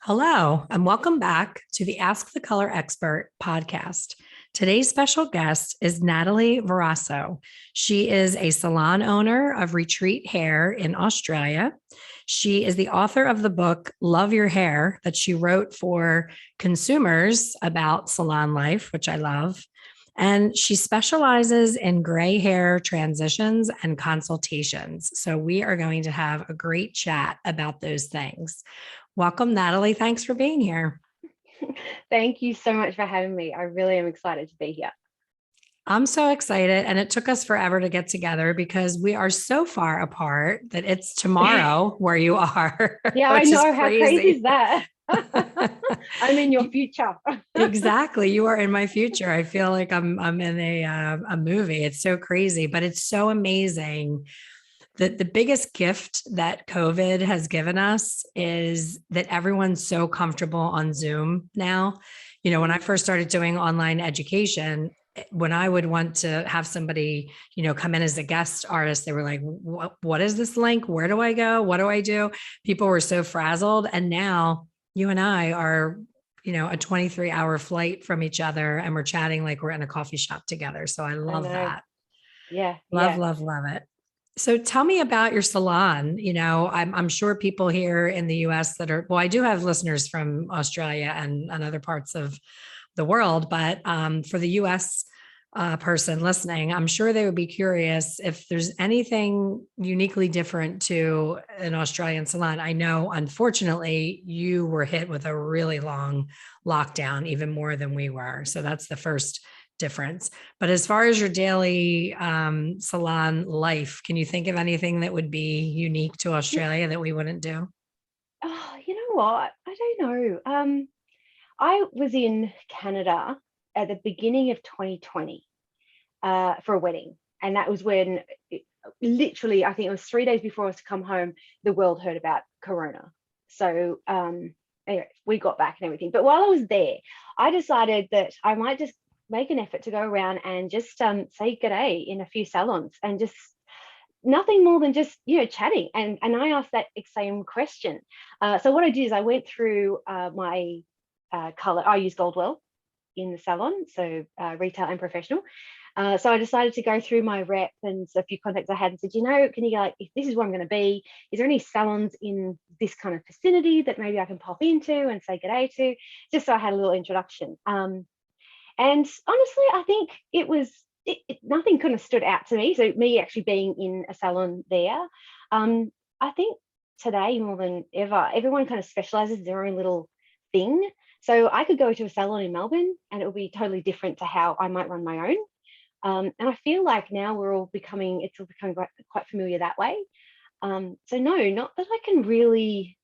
Hello, and welcome back to the Ask the Color Expert podcast. Today's special guest is Natalie Verrasso. She is a salon owner of Retreat Hair in Australia. She is the author of the book Love Your Hair that she wrote for consumers about salon life, which I love. And she specializes in gray hair transitions and consultations. So we are going to have a great chat about those things. Welcome, Natalie. Thanks for being here. Thank you so much for having me. I really am excited to be here. I'm so excited. And it took us forever to get together because we are so far apart that it's tomorrow where you are. Yeah, I know. How crazy is that? I'm in your future. Exactly. You are in my future. I feel like I'm in a movie. It's so crazy, but it's so amazing. The biggest gift that COVID has given us is that everyone's so comfortable on Zoom now. You know, when I first started doing online education, when I would want to have somebody, come in as a guest artist, they were like, what is this link? Where do I go? What do I do? People were so frazzled. And now you and I are, a 23-hour flight from each other and we're chatting like we're in a coffee shop together. So I love that. Yeah. Love it. So tell me about your salon. I'm sure people here in the US I do have listeners from Australia and other parts of the world, but for the US person listening, I'm sure they would be curious if there's anything uniquely different to an Australian salon. I know, unfortunately, you were hit with a really long lockdown, even more than we were. So that's the first difference. But as far as your daily salon life, can you think of anything that would be unique to Australia that we wouldn't do? Oh, you know what? I don't know. I was in Canada at the beginning of 2020 for a wedding. And that was when literally, I think it was 3 days before I was to come home, the world heard about Corona. So anyway, we got back and everything. But while I was there, I decided that I might just make an effort to go around and just say good day in a few salons and just nothing more than just chatting, and I asked that same question. So what I did is I went through my color. I use Goldwell in the salon, so retail and professional. So I decided to go through my rep and a few contacts I had and said, can you if this is where I'm going to be, is there any salons in this kind of vicinity that maybe I can pop into and say good day to, just so I had a little introduction. And honestly, I think nothing kind of stood out to me. So me actually being in a salon there, I think today more than ever, everyone kind of specializes in their own little thing. So I could go to a salon in Melbourne and it will be totally different to how I might run my own. And I feel like now it's all becoming quite familiar that way. So no, not that I can really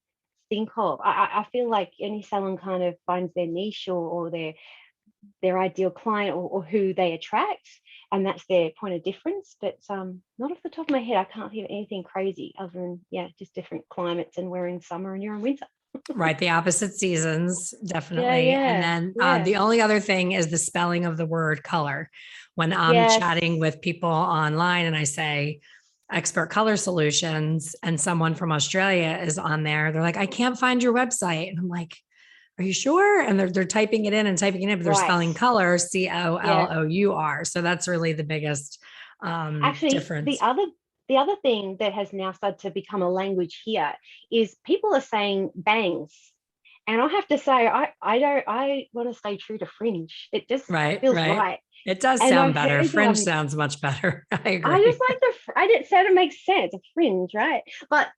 think of. I feel like any salon kind of finds their niche or their ideal client or who they attract, and that's their point of difference. But not off the top of my head, I can't think of anything crazy other than just different climates, and we're in summer and you're in winter. Right, the opposite seasons, definitely. Yeah. And then the only other thing is the spelling of the word color. When I'm chatting with people online and I say Expert Color Solutions and someone from Australia is on there, they're like, I can't find your website. And I'm like, are you sure? And they're typing it in, but they're spelling color COLOUR. So that's really the biggest actually difference. The other thing that has now started to become a language here is people are saying bangs. And I have to say, I want to stay true to fringe. It just feels right. It does sound better. Fringe sounds much better. I agree. I just like I didn't say it makes sense. A fringe, right? But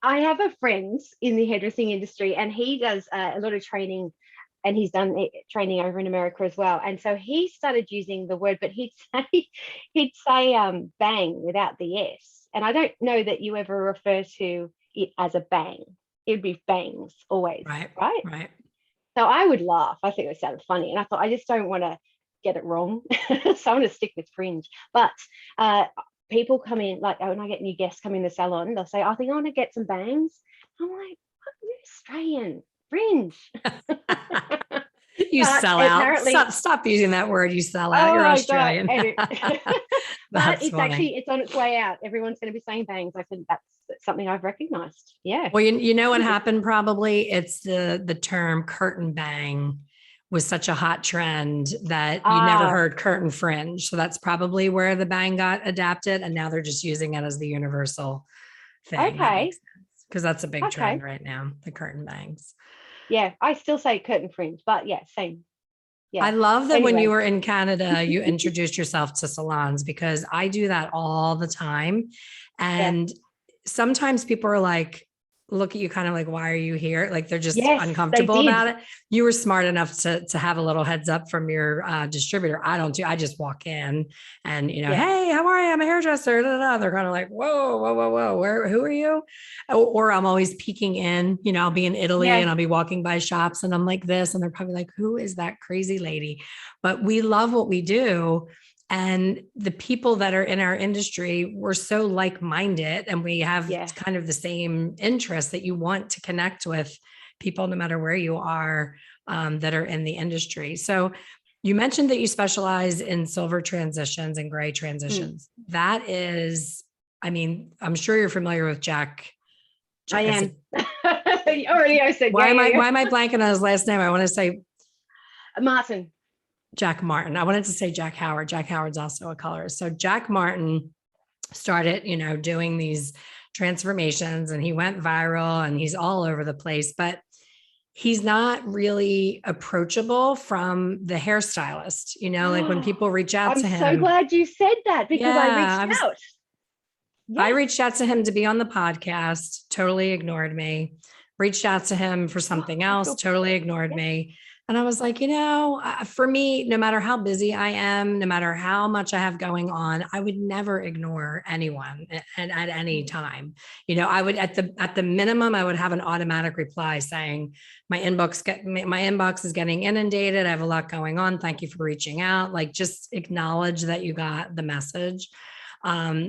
I have a friend in the hairdressing industry, and he does a lot of training, and he's done training over in America as well. And so he started using the word, but he'd say bang without the S. And I don't know that you ever refer to it as a bang. It would be bangs always, right? So I would laugh. I think it sounded funny, and I thought I just don't want to get it wrong, so I'm going to stick with fringe. But people come in, like when I get new guests come in the salon, they'll say, I think I want to get some bangs. I'm like, you're Australian, fringe. You But sell out. apparently, Stop using that word. You sell out. You're oh God, Australian. but That's it's funny. actually, it's on its way out. Everyone's going to be saying bangs. I said, that's something I've recognized. Yeah. Well, you know what happened probably? It's the term curtain bang was such a hot trend that you never Ah, heard curtain fringe. So that's probably where the bang got adapted. And now they're just using it as the universal thing. That makes okay. sense. Because that's a big trend Okay. right now, the curtain bangs. Yeah. I still say curtain fringe, but yeah, same. I Yeah. love that when you Anyway. were in Canada, you introduced yourself to salons because I do that all the time. Yeah. And sometimes people are like, look at you kind of like, why are you here? Like they're just Yes, they uncomfortable did. about it. You were smart enough to have a little heads up from your distributor. I don't do, I just walk in and, Yeah. hey, how are you? I'm a hairdresser. Da, da, da. They're kind of like, whoa, whoa, whoa, whoa. Who are you? Or I'm always peeking in, I'll be in Italy Yeah. and I'll be walking by shops and I'm like this. And they're probably like, who is that crazy lady? But we love what we do. And the people that are in our industry, we're so like-minded and we have Yeah. kind of the same interests that you want to connect with people, no matter where you are, that are in the industry. So you mentioned that you specialize in silver transitions and gray Mm, transitions. That is, I mean, I'm sure you're familiar with I Is am. it, Already I said, yeah, yeah, why yeah. am I blanking on his last name? I want to say Martin. Jack Martin. I wanted to say Jack Howard. Jack Howard's also a colorist. So Jack Martin started, doing these transformations and he went viral and he's all over the place, but he's not really approachable from the hairstylist, like when people reach out I'm to so him. glad you said that because I Yeah, reached out. I Yeah. reached out to him to be on the podcast, totally ignored me. Reached out to him for Oh, something I else, feel totally bad. ignored Yeah. me. And I was like, for me, no matter how busy I am, no matter how much I have going on, I would never ignore anyone at any Mm. time. I would at the minimum, I would have an automatic reply saying, my inbox is getting inundated. I have a lot going on. Thank you for reaching out. Like just acknowledge that you got the message.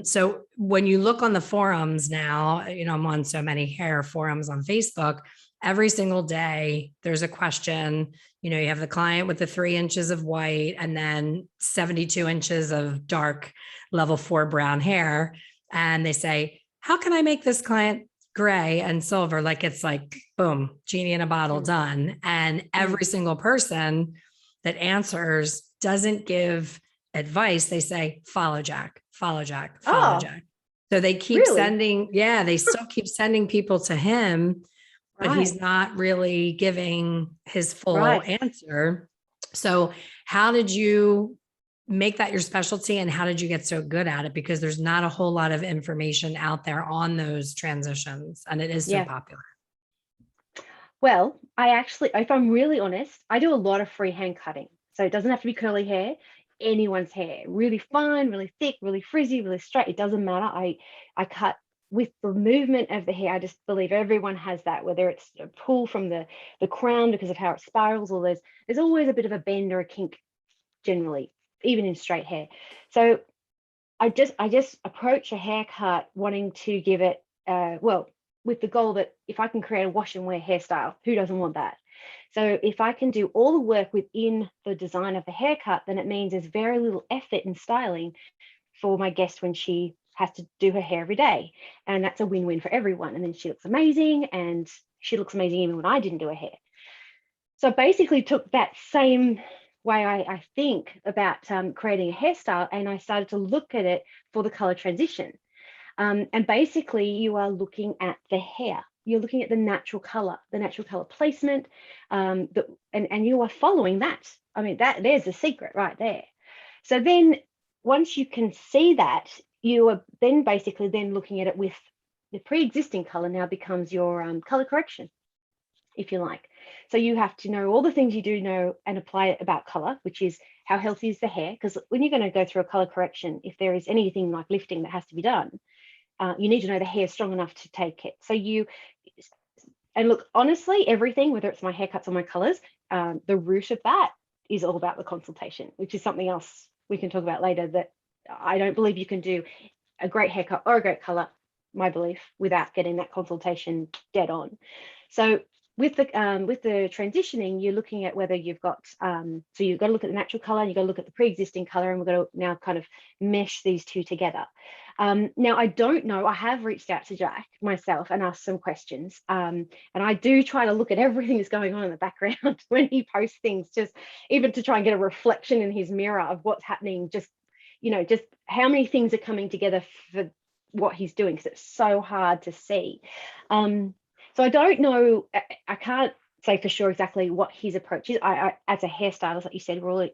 So when you look on the forums now, I'm on so many hair forums on Facebook. Every single day, there's a question. You have the client with the 3 inches of white and then 72 inches of dark level 4 brown hair. And they say, how can I make this client gray and silver? Like it's like, boom, genie in a bottle, Mm. done. And Mm. every single person that answers doesn't give advice. They say, follow Jack, follow Jack, follow Oh, Jack. So they keep really? sending, yeah, they still keep sending people to him, but Right. he's not really giving his full Right. answer. So how did you make that your specialty and how did you get so good at it? Because there's not a whole lot of information out there on those transitions and it is so Yeah. popular. Well, I actually, if I'm really honest, I do a lot of freehand cutting. So it doesn't have to be curly hair, anyone's hair, really fine, really thick, really frizzy, really straight. It doesn't matter. I cut with the movement of the hair. I just believe everyone has that, whether it's a pull from the crown because of how it spirals, or there's always a bit of a bend or a kink generally, even in straight hair. So I just approach a haircut wanting to give it well, with the goal that if I can create a wash and wear hairstyle, who doesn't want that? So if I can do all the work within the design of the haircut, then it means there's very little effort in styling for my guest when she has to do her hair every day. And that's a win-win for everyone. And then she looks amazing, and she looks amazing even when I didn't do her hair. So I basically took that same way I think about creating a hairstyle, and I started to look at it for the color transition. And basically, you are looking at the hair. You're looking at the natural color placement, and you are following that. I mean, there's the secret right there. So then, once you can see that, you are then basically then looking at it with the pre-existing color now becomes your color correction, if you like. So you have to know all the things you do know and apply it about color, which is how healthy is the hair? Because when you're going to go through a color correction, if there is anything like lifting that has to be done, you need to know the hair is strong enough to take it. And look, honestly, everything, whether it's my haircuts or my colors, the root of that is all about the consultation, which is something else we can talk about later. That I don't believe you can do a great haircut or a great color, my belief, without getting that consultation dead on. So with the transitioning, you're looking at whether you've got so you've got to look at the natural color, and you've got to look at the pre-existing color, and we've got to now kind of mesh these two together. Now, I don't know, I have reached out to Jack myself and asked some questions, and I do try to look at everything that's going on in the background when he posts things, just even to try and get a reflection in his mirror of what's happening, just just how many things are coming together for what he's doing, because it's so hard to see. So I don't know, I can't say for sure exactly what his approach is. I as a hairstylist, like you said, we're all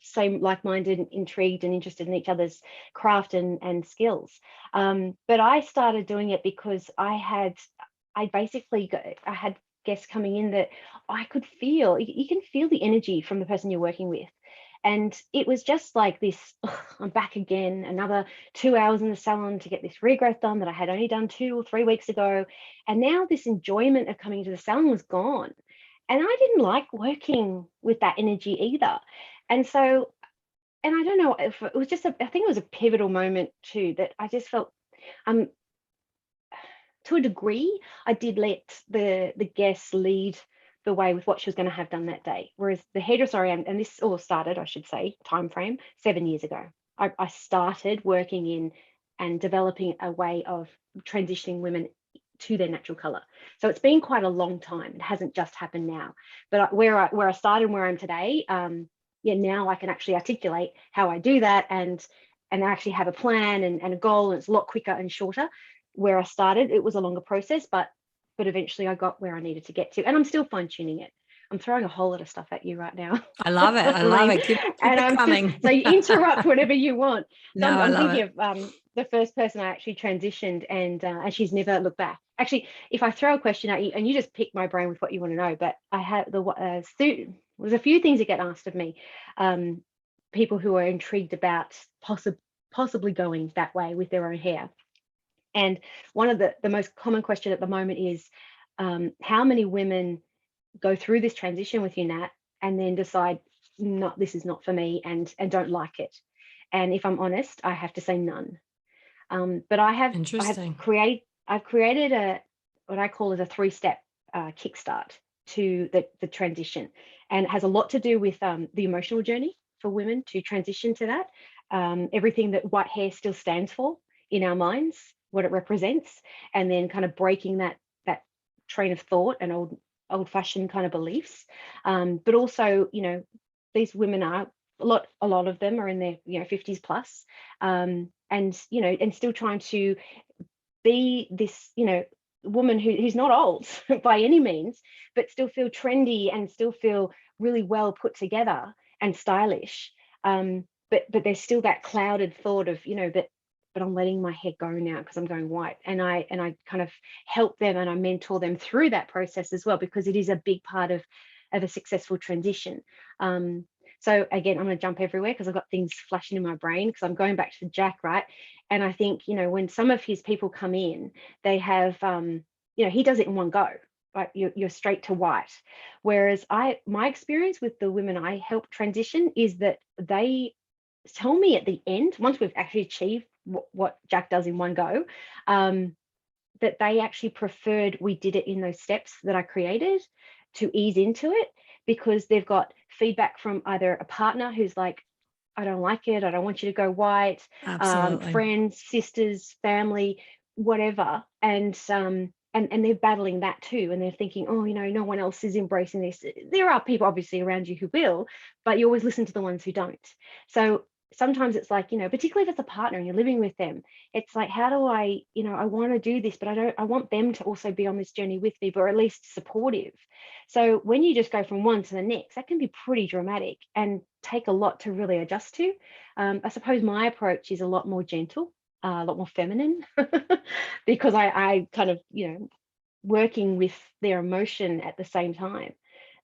same like-minded and intrigued and interested in each other's craft and skills. But I started doing it because I had guests coming in that I could feel, you can feel the energy from the person you're working with. And it was just like this, I'm back again, another 2 hours in the salon to get this regrowth done that I had only done 2 or 3 weeks ago. And now this enjoyment of coming to the salon was gone. And I didn't like working with that energy either. And so, and I don't know if it was just, I think it was a pivotal moment too, that I just felt, to a degree, I did let the guests lead the way with what she was going to have done that day. Whereas the hairdresser, and this all started, I should say, time frame, 7 years ago. I started working in and developing a way of transitioning women to their natural color. So it's been quite a long time. It hasn't just happened now. But where I started and where I'm today, now I can actually articulate how I do that, and actually have a plan and a goal, and it's a lot quicker and shorter. Where I started, it was a longer process, but eventually I got where I needed to get to, and I'm still fine-tuning it. I'm throwing a whole lot of stuff at you right now. I love it. I love it. Keep it coming. So you interrupt whenever you want. So No, I'm thinking of the first person I actually transitioned, and she's never looked back. Actually, if I throw a question at you and you just pick my brain with what you want to know, but I have there's a few things that get asked of me. People who are intrigued about possibly going that way with their own hair. And one of the most common question at the moment is, how many women go through this transition with you, Nat, and then decide, no, this is not for me, and don't like it? And if I'm honest, I have to say none. But I've created what I call as a 3-step kickstart to the transition, and it has a lot to do with the emotional journey for women to transition to that. Everything that white hair still stands for in our minds, what it represents, and then kind of breaking that train of thought and old-fashioned kind of beliefs. But also, these women are a lot of them are in their 50s plus, and still trying to be this woman who's not old by any means, but still feel trendy and still feel really well put together and stylish. But there's still that clouded thought of but I'm letting my hair go now because I'm going white. And I kind of help them, and I mentor them through that process as well, because it is a big part of a successful transition. So again, I'm going to jump everywhere because I've got things flashing in my brain, because I'm going back to Jack, right? And I think, when some of his people come in, they have, he does it in one go, right? You're straight to white. Whereas my experience with the women I help transition is that they tell me at the end, once we've actually achieved what Jack does in one go, that they actually preferred we did it in those steps that I created to ease into it, because they've got feedback from either a partner who's like, I don't like it, I don't want you to go white, friends, sisters, family, whatever, and they're battling that too, and they're thinking, oh, no one else is embracing this. There are people obviously around you who will, but you always listen to the ones who don't. So sometimes it's like, particularly if it's a partner and you're living with them, it's like, how do I want to do this, but I want them to also be on this journey with me, but at least supportive. So when you just go from one to the next, that can be pretty dramatic and take a lot to really adjust to. I suppose my approach is a lot more gentle, a lot more feminine, because I kind of, working with their emotion at the same time.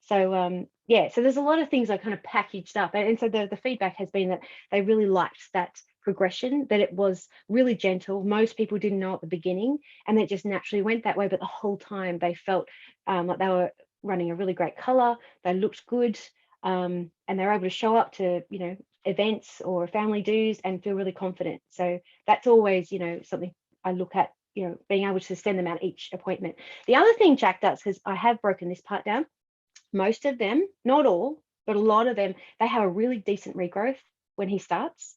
So so there's a lot of things I kind of packaged up, and so the feedback has been that they really liked that progression, that it was really gentle. Most people didn't know at the beginning, and it just naturally went that way, but the whole time they felt like they were running a really great color, they looked good, and they were able to show up to events or family dues and feel really confident. So that's always something I look at being able to send them out each appointment. The other thing Jack does, because I have broken this part down, most of them, not all, but a lot of them, they have a really decent regrowth when he starts.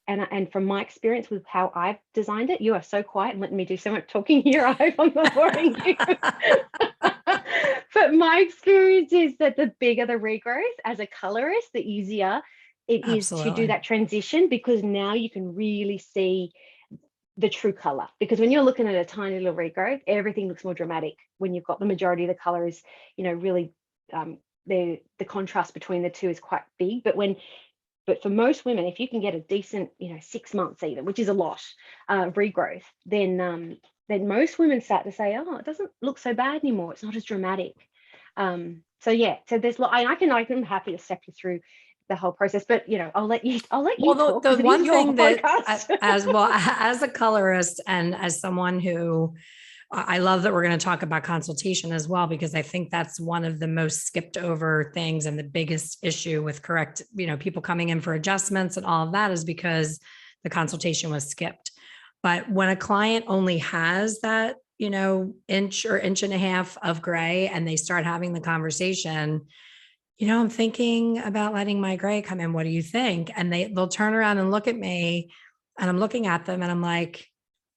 And from my experience with how I've designed it, you are so quiet and letting me do so much talking here. I hope I'm not boring you. But my experience is that the bigger the regrowth as a colorist, the easier it is to do that transition, because now you can really see the true color. Because when you're looking at a tiny little regrowth, everything looks more dramatic when you've got the majority of the color is, really the contrast between the two is quite big. But for most women, if you can get a decent, 6 months even, which is a lot, regrowth, then most women start to say, oh, it doesn't look so bad anymore. It's not as dramatic. So there's, I'm happy to step you through the whole process, but I'll let you talk. The one thing that as well, as a colorist and as someone who, I love that we're going to talk about consultation as well, because I think that's one of the most skipped over things, and the biggest issue with people coming in for adjustments and all of that is because the consultation was skipped. But when a client only has that, inch or inch and a half of gray, and they start having the conversation, I'm thinking about letting my gray come in. What do you think? And they'll turn around and look at me, and I'm looking at them and I'm like,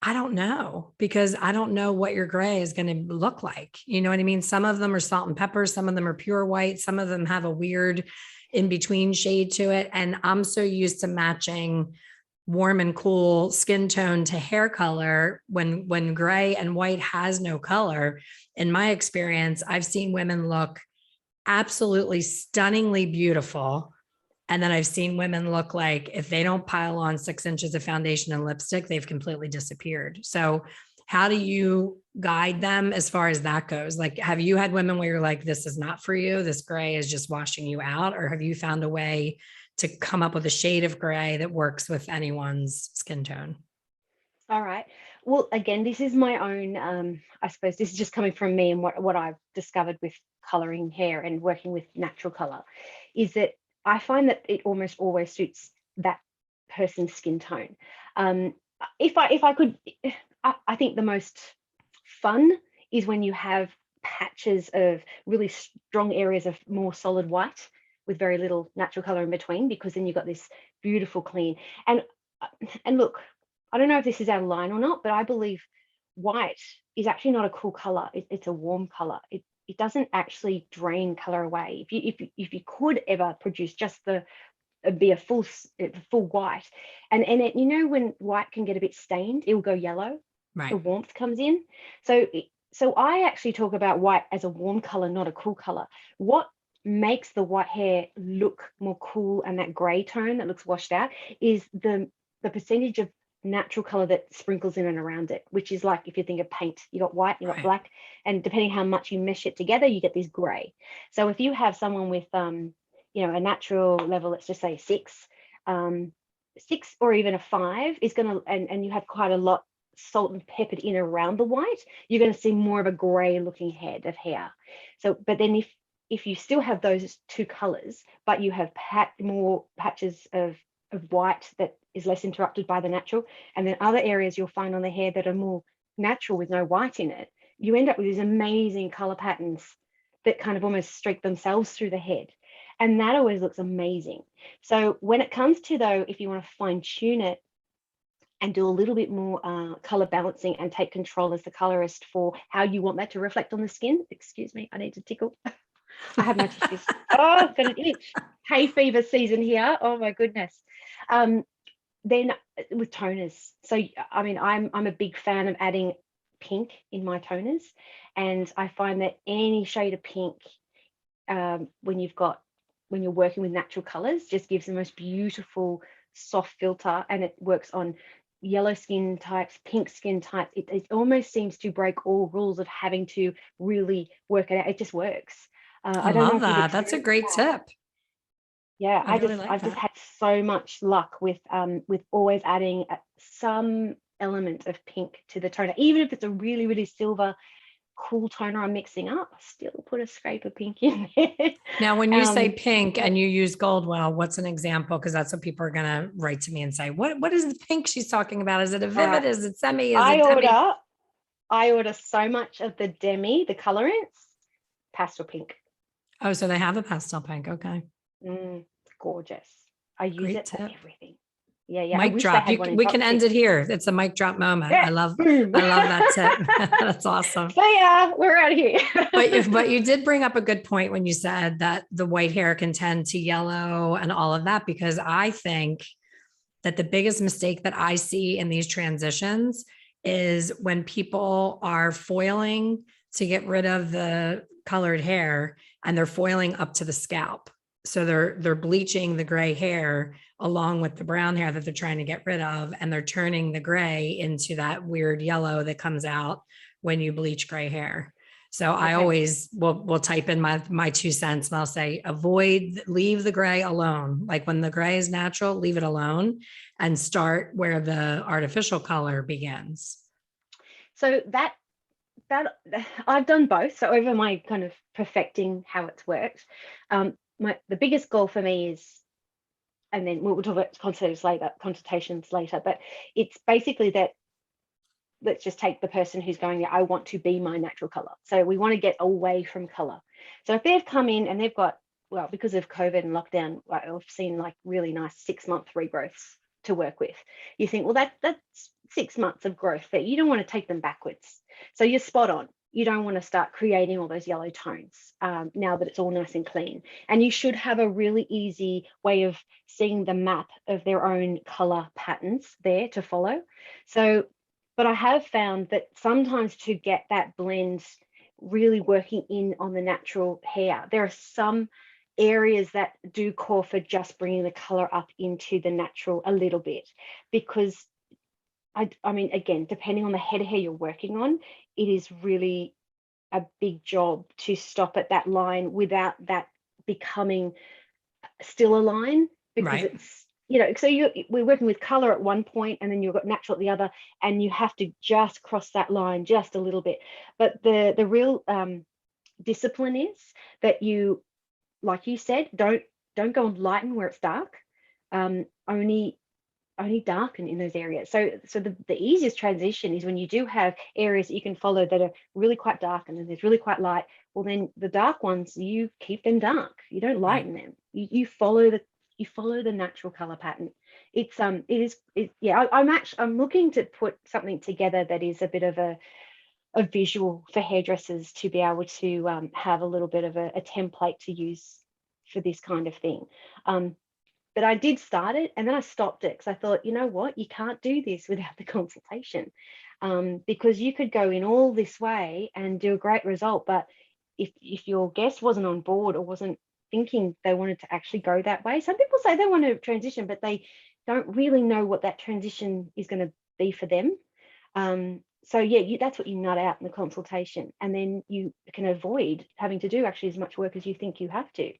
I don't know, because I don't know what your gray is going to look like. You know what I mean? Some of them are salt and pepper. Some of them are pure white. Some of them have a weird in between shade to it. And I'm so used to matching warm and cool skin tone to hair color when gray and white has no color. In my experience, I've seen women look absolutely stunningly beautiful. And then I've seen women look like, if they don't pile on 6 inches of foundation and lipstick, they've completely disappeared. So how do you guide them as far as that goes? Like, have you had women where you're like, this is not for you, this gray is just washing you out? Or have you found a way to come up with a shade of gray that works with anyone's skin tone? All right. Well, again, this is my own, I suppose this is just coming from me and what I've discovered with coloring hair and working with natural color, is that I find that it almost always suits that person's skin tone. If I could, I think the most fun is when you have patches of really strong areas of more solid white with very little natural color in between, because then you've got this beautiful clean. And look, I don't know if this is out of line or not, but I believe white is actually not a cool color. It's a warm color. It doesn't actually drain color away. If you could ever produce just be a full white, and it, when white can get a bit stained, it will go yellow. Right. The warmth comes in. So I actually talk about white as a warm color, not a cool color. What makes the white hair look more cool and that gray tone that looks washed out is the percentage of natural color that sprinkles in and around it, which is like, if you think of paint, you got white, you got black, and depending how much you mesh it together, you get this gray. So if you have someone with a natural level, let's just say 6 or even a 5 is going to, and you have quite a lot salt and peppered in around the white, you're going to see more of a gray looking head of hair. So, but then if you still have those two colors, but you have more patches of white that is less interrupted by the natural, and then other areas you'll find on the hair that are more natural with no white in it, you end up with these amazing color patterns that kind of almost streak themselves through the head. And that always looks amazing. So when it comes to, though, if you want to fine tune it and do a little bit more color balancing and take control as the colorist for how you want that to reflect on the skin. Excuse me, I need to tickle. I have no tissues. Oh, got an itch. Hay fever season here. Oh my goodness. Then with toners. So I mean, I'm a big fan of adding pink in my toners, and I find that any shade of pink, when you're working with natural colors, just gives the most beautiful soft filter, and it works on yellow skin types, pink skin types. It almost seems to break all rules of having to really work it out. It just works. I don't love that. That's a great tip. Yeah, I've just had so much luck with always adding some element of pink to the toner, even if it's a really, really silver cool toner I'm mixing up, I still put a scrape of pink in there. Now, when you say pink and you use Goldwell, what's an example? Because that's what people are going to write to me and say, what is the pink she's talking about? Is it a vivid? Is it semi? Is it demi? I order so much of the demi, the colorants, pastel pink. Oh, so they have a pastel pink. Okay. Gorgeous. I use Great it for tip. everything. Yeah, yeah. I Mic wish they drop. had one in We can top end tips. it here. It's a mic drop moment. Yeah, boom. I love that tip. That's awesome. So yeah, we're out of here. But you did bring up a good point when you said that the white hair can tend to yellow and all of that, because I think that the biggest mistake that I see in these transitions is when people are foiling to get rid of the colored hair and they're foiling up to the scalp. So they're bleaching the gray hair along with the brown hair that they're trying to get rid of, and they're turning the gray into that weird yellow that comes out when you bleach gray hair. So I Okay. always will type in my 2 cents, and I'll say leave the gray alone. Like when the gray is natural, leave it alone and start where the artificial color begins. So that I've done both. So over my kind of perfecting how it's worked, the biggest goal for me is, and then we'll talk about consultations later, but it's basically that, let's just take the person who's going, I want to be my natural color. So we want to get away from color. So if they've come in and they've got, well, because of COVID and lockdown, I've seen like really nice 6-month regrowths to work with. You think, well, that's 6 months of growth there. You don't want to take them backwards. So you're spot on. You don't want to start creating all those yellow tones now that it's all nice and clean. And you should have a really easy way of seeing the map of their own color patterns there to follow. So, but I have found that sometimes to get that blend really working in on the natural hair, there are some areas that do call for just bringing the color up into the natural a little bit, because I mean, again, depending on the head of hair you're working on, it is really a big job to stop at that line without that becoming still a line, because Right. it's, so we're working with color at one point and then you've got natural at the other, and you have to just cross that line just a little bit. But the real discipline is that you, like you said, don't go and lighten where it's dark. Only darken in those areas. So the easiest transition is when you do have areas that you can follow that are really quite dark and then there's really quite light. Well, then the dark ones, you keep them dark. You don't lighten them. You follow the natural color pattern. I'm looking to put something together that is a bit of a visual for hairdressers to be able to have a little bit of a template to use for this kind of thing. But I did start it and then I stopped it because I thought, you know what, you can't do this without the consultation, because you could go in all this way and do a great result. But if your guest wasn't on board or wasn't thinking they wanted to actually go that way, some people say they want to transition, but they don't really know what that transition is going to be for them. So yeah, that's what you nut out in the consultation, and then you can avoid having to do actually as much work as you think you have to.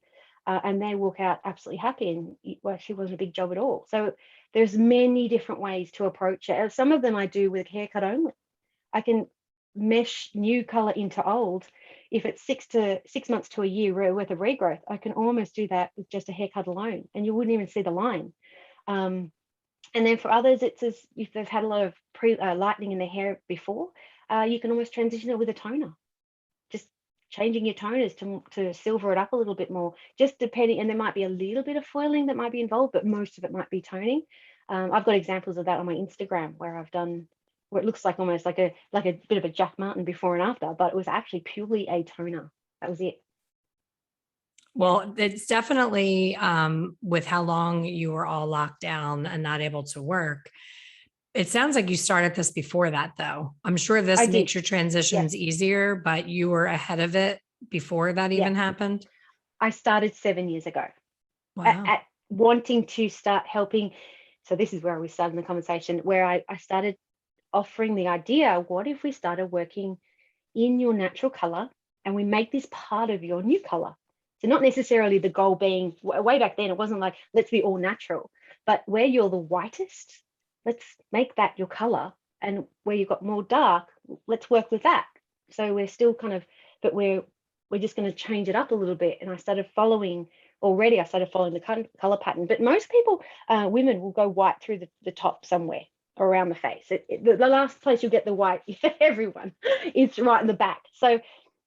And they walk out absolutely happy, and it actually wasn't a big job at all. So there's many different ways to approach it. Some of them I do with haircut only. I can mesh new color into old. If it's 6 months to a year worth of regrowth, I can almost do that with just a haircut alone, and you wouldn't even see the line. And then for others, it's as if they've had a lot of lightening in their hair before, you can almost transition it with a toner. Just changing your toners to silver it up a little bit more, just depending. And there might be a little bit of foiling that might be involved, but most of it might be toning. I've got examples of that on my Instagram where I've done where it looks like almost like a bit of a Jack Martin before and after, but it was actually purely a toner. That was it. Well, it's definitely with how long you were all locked down and not able to work. It sounds like you started this before that, though. I'm sure this I did. makes your Yeah. transitions easier, but you were ahead of it before that Yeah. even happened. I started 7 years ago Wow. at wanting to start helping. So this is where we started the conversation, where I started offering the idea, what if we started working in your natural color and we make this part of your new color? So not necessarily the goal being, way back then, it wasn't like, let's be all natural, but where you're the whitest, let's make that your color. And where you've got more dark, let's work with that. So we're still kind of, but we're just going to change it up a little bit. And I started following the color pattern. But most people, women will go white through the top somewhere. around the face. The last place you'll get the white for everyone is right in the back. So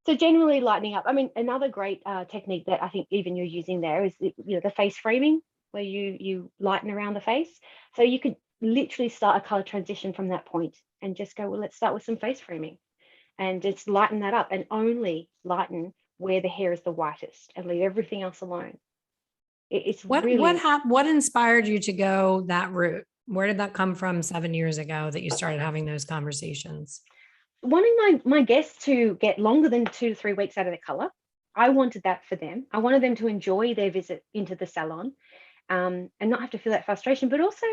generally lightening up. I mean, another great technique that I think even you're using there is the face framing, where you lighten around the face. So you could literally start a color transition from that point and just go, well, let's start with some face framing and just lighten that up, and only lighten where the hair is the whitest and leave everything else alone. It's really What inspired you to go that route? Where did that come from 7 years ago that you started having those conversations? wanting my guests to get longer than 2 to 3 weeks out of their color. I wanted that for them. I wanted them to enjoy their visit into the salon, and not have to feel that frustration. But also,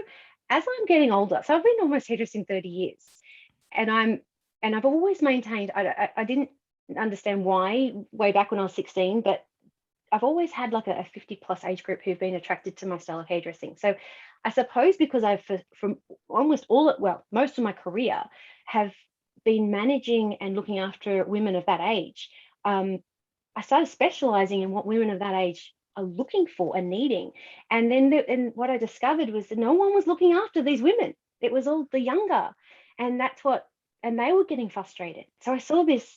as I'm getting older, so I've been almost hairdressing 30 years, and I've always maintained, I didn't understand why way back when I was 16, but I've always had like a 50 plus age group who've been attracted to my style of hairdressing. So I suppose because I've from almost most of my career have been managing and looking after women of that age, I started specializing in what women of that age are looking for and needing. And then and what I discovered was that no one was looking after these women. It was all the younger, and and they were getting frustrated. So I saw this,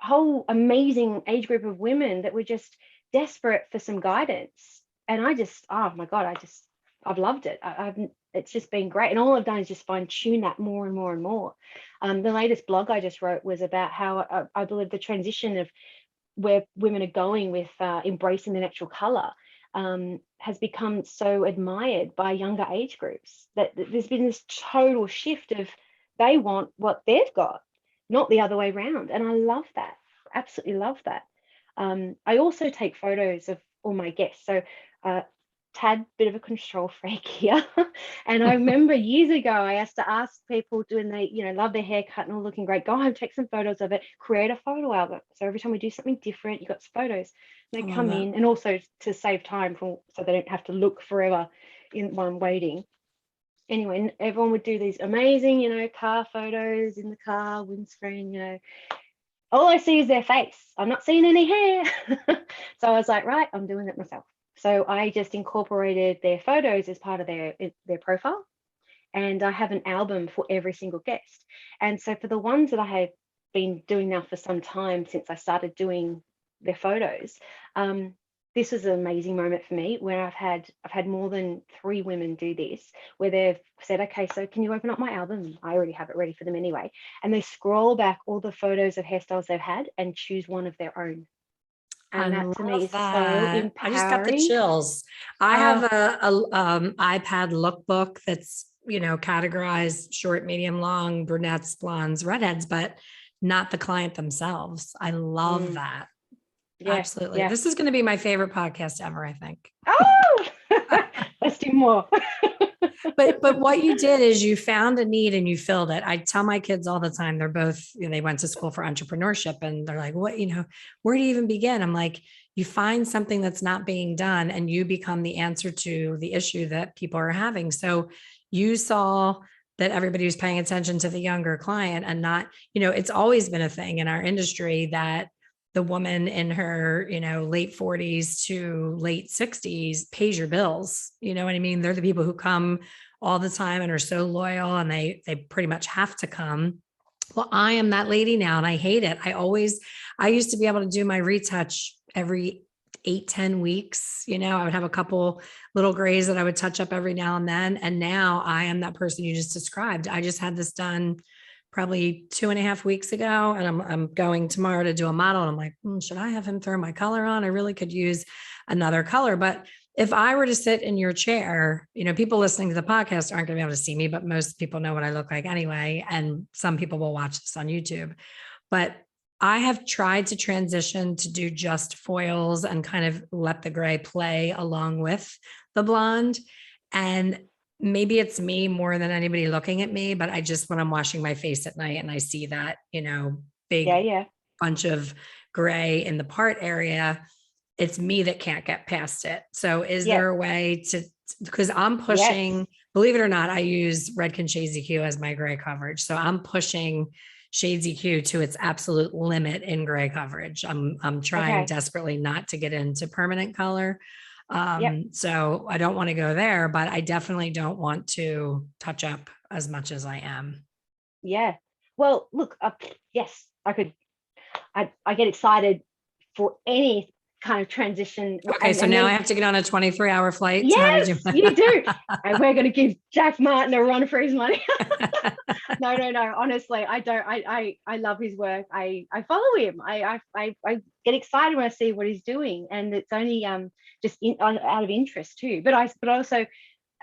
whole amazing age group of women that were just desperate for some guidance. And I just, oh my God, I've loved it. It's just been great. And all I've done is just fine tune that more and more and more. The latest blog I just wrote was about how I believe the transition of where women are going with embracing the natural color has become so admired by younger age groups, that there's been this total shift of they want what they've got, not the other way around. And I love that. Absolutely love that. I also take photos of all my guests. So tad bit of a control freak here. And I remember years ago, I used to ask people, when they, love their haircut and all looking great, go home, take some photos of it, create a photo album. So every time we do something different, you got photos. They come in, and also to save time so they don't have to look forever while I'm waiting. Anyway, and everyone would do these amazing, car photos in the car, windscreen, all I see is their face. I'm not seeing any hair. So I was like, right, I'm doing it myself. So I just incorporated their photos as part of their profile. And I have an album for every single guest. And so for the ones that I have been doing now for some time, since I started doing their photos, this was an amazing moment for me, where I've had more than 3 women do this, where they've said, okay, so can you open up my album? I already have it ready for them anyway. And they scroll back all the photos of hairstyles they've had and choose one of their own. And that to me is so empowering. I just got the chills. I have a iPad lookbook that's, categorized short, medium, long, brunettes, blondes, redheads, but not the client themselves. I love that. Yeah, absolutely. Yeah. This is going to be my favorite podcast ever, I think. Oh, let's do more. But what you did is you found a need and you filled it. I tell my kids all the time, they're both, they went to school for entrepreneurship, and they're like, what, where do you even begin? I'm like, you find something that's not being done and you become the answer to the issue that people are having. So you saw that everybody was paying attention to the younger client, and not, it's always been a thing in our industry that the woman in her, late 40s to late 60s pays your bills. You know what I mean? They're the people who come all the time and are so loyal, and they pretty much have to come. Well, I am that lady now, and I hate it. I used to be able to do my retouch every 8-10 weeks. I would have a couple little grays that I would touch up every now and then. And now I am that person you just described. I just had this done probably 2.5 weeks ago, and I'm going tomorrow to do a model. And I'm like, should I have him throw my color on? I really could use another color. But if I were to sit in your chair, people listening to the podcast aren't going to be able to see me, but most people know what I look like anyway. And some people will watch this on YouTube. But I have tried to transition to do just foils and kind of let the gray play along with the blonde. And maybe it's me more than anybody looking at me, but when I'm washing my face at night and I see that, big bunch of gray in the part area, it's me that can't get past it. So is there a way because I'm pushing, believe it or not, I use Redken Shades EQ as my gray coverage. So I'm pushing Shades EQ to its absolute limit in gray coverage. I'm trying desperately not to get into permanent color. So I don't want to go there, but I definitely don't want to touch up as much as I am. Yeah. Well, look, yes, I could. I get excited for any kind of transition. Okay, so now I have to get on a 23-hour flight to Yes, have you do. And we're going to give Jack Martin a run for his money. No. Honestly, I don't. I love his work. I follow him. I get excited when I see what he's doing, and it's only just out of interest too. But I also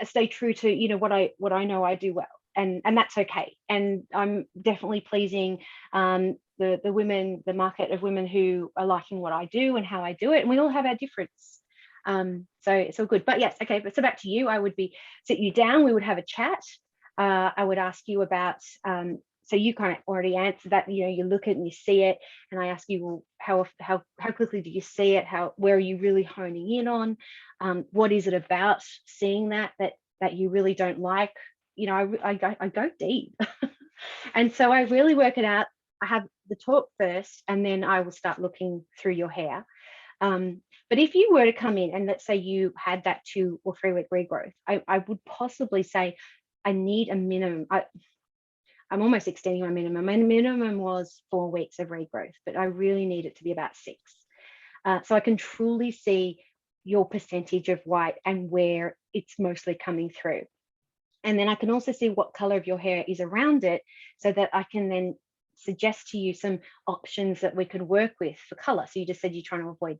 stay true to what I know I do well, and that's okay. And I'm definitely pleasing the women, the market of women who are liking what I do and how I do it, and we all have our difference. So it's all good. But yes, okay. But so back to you. I would sit you down. We would have a chat. I would ask you about. So you kind of already answered that. You look at it and you see it, and I ask you, well, how quickly do you see it? Where are you really honing in on? What is it about seeing that you really don't like? I go deep, and so I really work it out. I have the talk first, and then I will start looking through your hair. But if you were to come in and let's say you had that 2 or 3 week regrowth, I would possibly say I need a minimum. I'm almost extending my minimum. My minimum was 4 weeks of regrowth, but I really need it to be about 6. So I can truly see your percentage of white and where it's mostly coming through. And then I can also see what color of your hair is around it, so that I can then suggest to you some options that we could work with for color. So you just said you're trying to avoid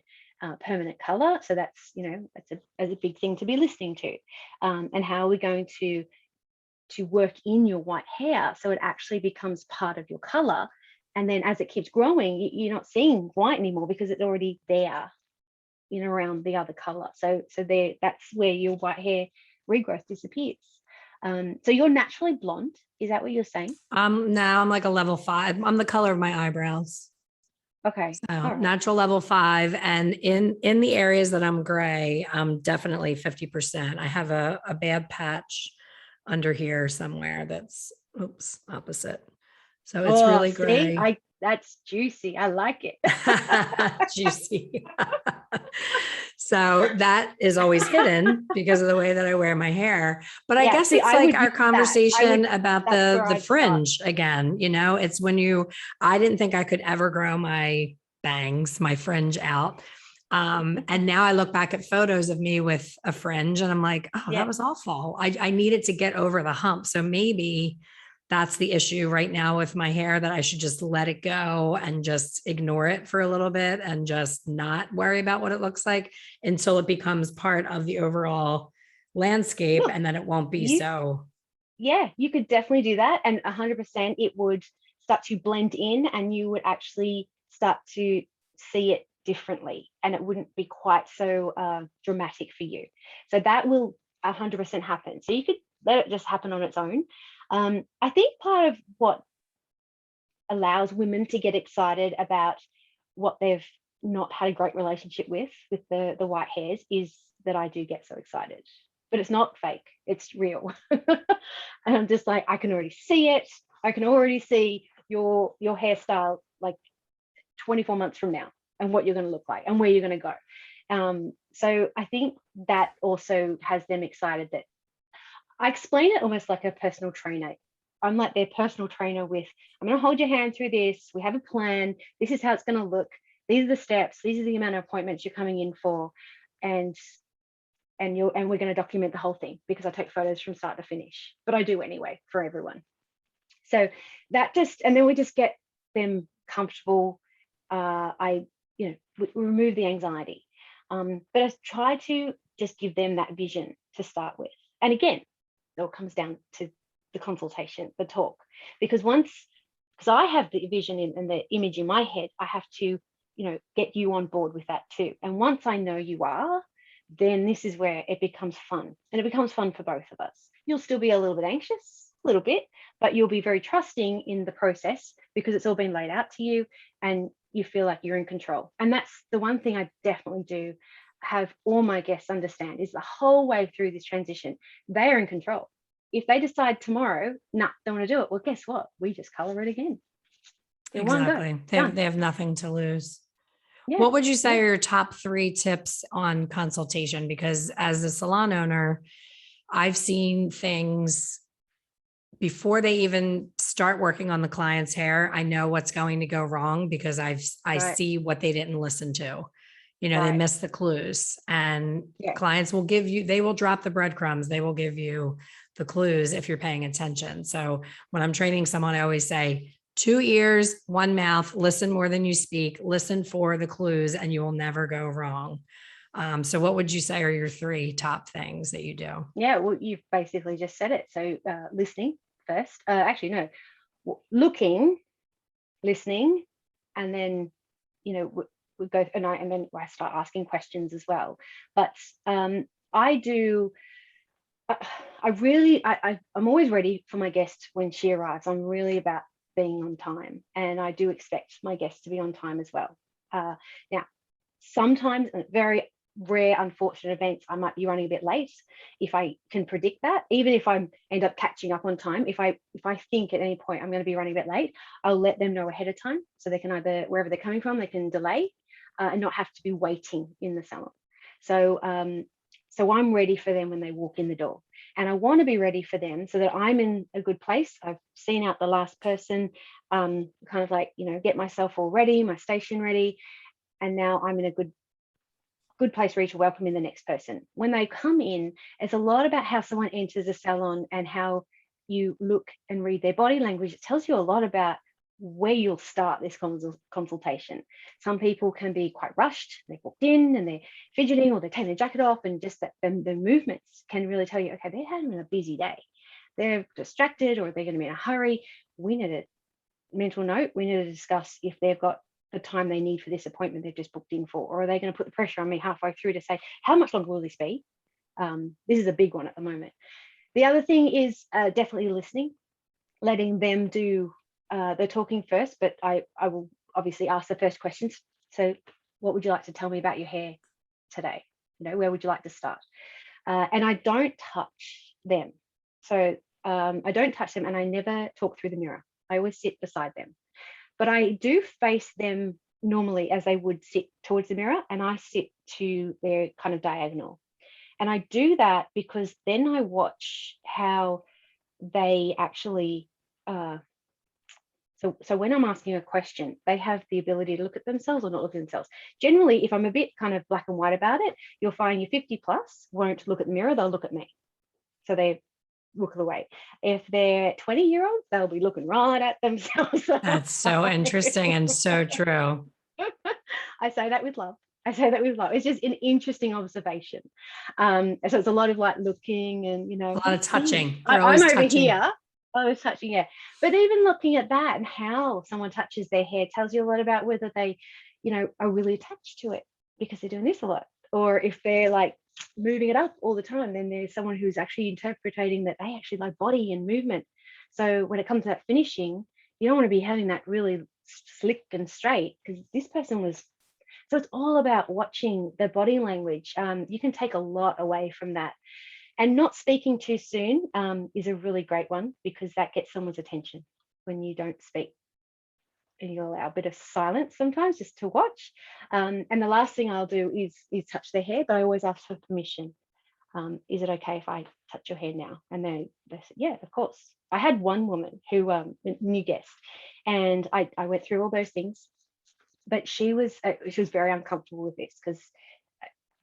permanent color. So that's, that's a big thing to be listening to. And how are we going to work in your white hair so it actually becomes part of your color? And then as it keeps growing, you're not seeing white anymore because it's already there around the other color. So that's where your white hair regrowth disappears. So you're naturally blonde. Is that what you're saying? Now I'm like a level 5. I'm the color of my eyebrows. Okay. So right. Natural level 5. And in the areas that I'm gray, I'm definitely 50%. I have a bad patch under here somewhere that's opposite. So it's really gray. That's juicy. I like it. Juicy. So that is always hidden because of the way that I wear my hair. But I guess it's like our conversation about the fringe again. It's when I didn't think I could ever grow my bangs, my fringe out. And now I look back at photos of me with a fringe and I'm like, oh, that was awful. I needed to get over the hump. So maybe that's the issue right now with my hair, that I should just let it go and just ignore it for a little bit and just not worry about what it looks like until it becomes part of the overall landscape. And then it won't be so. Yeah, you could definitely do that. And 100% it would start to blend in, and you would actually start to see it differently, and it wouldn't be quite so dramatic for you. So that will 100% happen. So you could let it just happen on its own. I think part of what allows women to get excited about what they've not had a great relationship with the white hairs is that I do get so excited, but it's not fake, it's real. And I'm just like, I can already see it. I can already see your hairstyle like 24 months from now, and what you're going to look like and where you're going to go. So I think that also has them excited. That I explain it almost like a personal trainer. I'm like their personal trainer I'm going to hold your hand through this. We have a plan. This is how it's going to look. These are the steps. These are the amount of appointments you're coming in for. And we're going to document the whole thing, because I take photos from start to finish, but I do anyway for everyone. So and then we just get them comfortable. We remove the anxiety. But I try to just give them that vision to start with. And again, it all comes down to the consultation, the talk, because I have the vision and the image in my head, I have to, get you on board with that too. And once I know you are, then this is where it becomes fun, and it becomes fun for both of us. You'll still be a little bit anxious, a little bit, but you'll be very trusting in the process because it's all been laid out to you and you feel like you're in control. And that's the one thing I definitely do have all my guests understand, is the whole way through this transition, they are in control. If they decide tomorrow, don't want to do it, well, guess what? We just color it again. Exactly. They have nothing to lose. Yeah. What would you say Yeah. are your top 3 tips on consultation? Because as a salon owner, I've seen things before they even start working on the client's hair. I know what's going to go wrong because I Right. see what they didn't listen to. You know, they Right. miss the clues, and Yeah. clients will give you, they will drop the breadcrumbs. They will give you the clues if you're paying attention. So when I'm training someone, I always say 2 ears, 1 mouth, listen more than you speak, listen for the clues, and you will never go wrong. So what would you say are your 3 top things that you do? Yeah. Well, you've basically just said it. So listening first. Actually, no. Looking, listening, and then we go and then I start asking questions as well. But I do. I'm always ready for my guest when she arrives. I'm really about being on time, and I do expect my guests to be on time as well. Now, sometimes, very rare, unfortunate events, I might be running a bit late. If I can predict that, even if I end up catching up on time, if I think at any point I'm going to be running a bit late, I'll let them know ahead of time so they can either, wherever they're coming from, they can delay and not have to be waiting in the salon. So I'm ready for them when they walk in the door, and I want to be ready for them so that I'm in a good place. I've seen out the last person, kind of like, get myself all ready, my station ready, and now I'm in a good place ready to welcome in the next person. When they come in, it's a lot about how someone enters a salon and how you look and read their body language. It tells you a lot about where you'll start this consultation. Some people can be quite rushed. They walked in and they're fidgeting, or they're taking their jacket off, and just that the movements can really tell you, okay, they're having a busy day. They're distracted, or they're going to be in a hurry. We need a mental note. We need to discuss if they've got the time they need for this appointment they've just booked in for, or are they going to put the pressure on me halfway through to say, how much longer will this be? This is a big one at the moment. The other thing is definitely listening, letting them do the talking first, but I will obviously ask the first questions. So what would you like to tell me about your hair today? Where would you like to start? And I don't touch them. So I don't touch them, and I never talk through the mirror. I always sit beside them. But I do face them normally as they would sit towards the mirror, and I sit to their kind of diagonal. And I do that because then I watch how they actually, so when I'm asking a question, they have the ability to look at themselves or not look at themselves. Generally, if I'm a bit kind of black and white about it, you'll find your 50 plus won't look at the mirror, they'll look at me. So they look away. If they're 20-year-olds, they'll be looking right at themselves. That's so interesting and so true. I say that with love. It's just an interesting observation. So it's a lot of like looking and, A lot of touching. They're I'm always over touching. here. I was touching, yeah. But even looking at that and how someone touches their hair tells you a lot about whether they, are really attached to it because they're doing this a lot. Or if they're like moving it up all the time, then there's someone who's actually interpreting that they actually like body and movement. So when it comes to that finishing, you don't want to be having that really slick and straight, because this person was. So it's all about watching the body language. You can take a lot away from that. And not speaking too soon is a really great one, because that gets someone's attention when you don't speak. And you allow a bit of silence sometimes just to watch. And the last thing I'll do is touch their hair, but I always ask for permission. Is it okay if I touch your hair now? And they said, yeah, of course. I had one woman who, a new guest, and I went through all those things, but she was very uncomfortable with this, because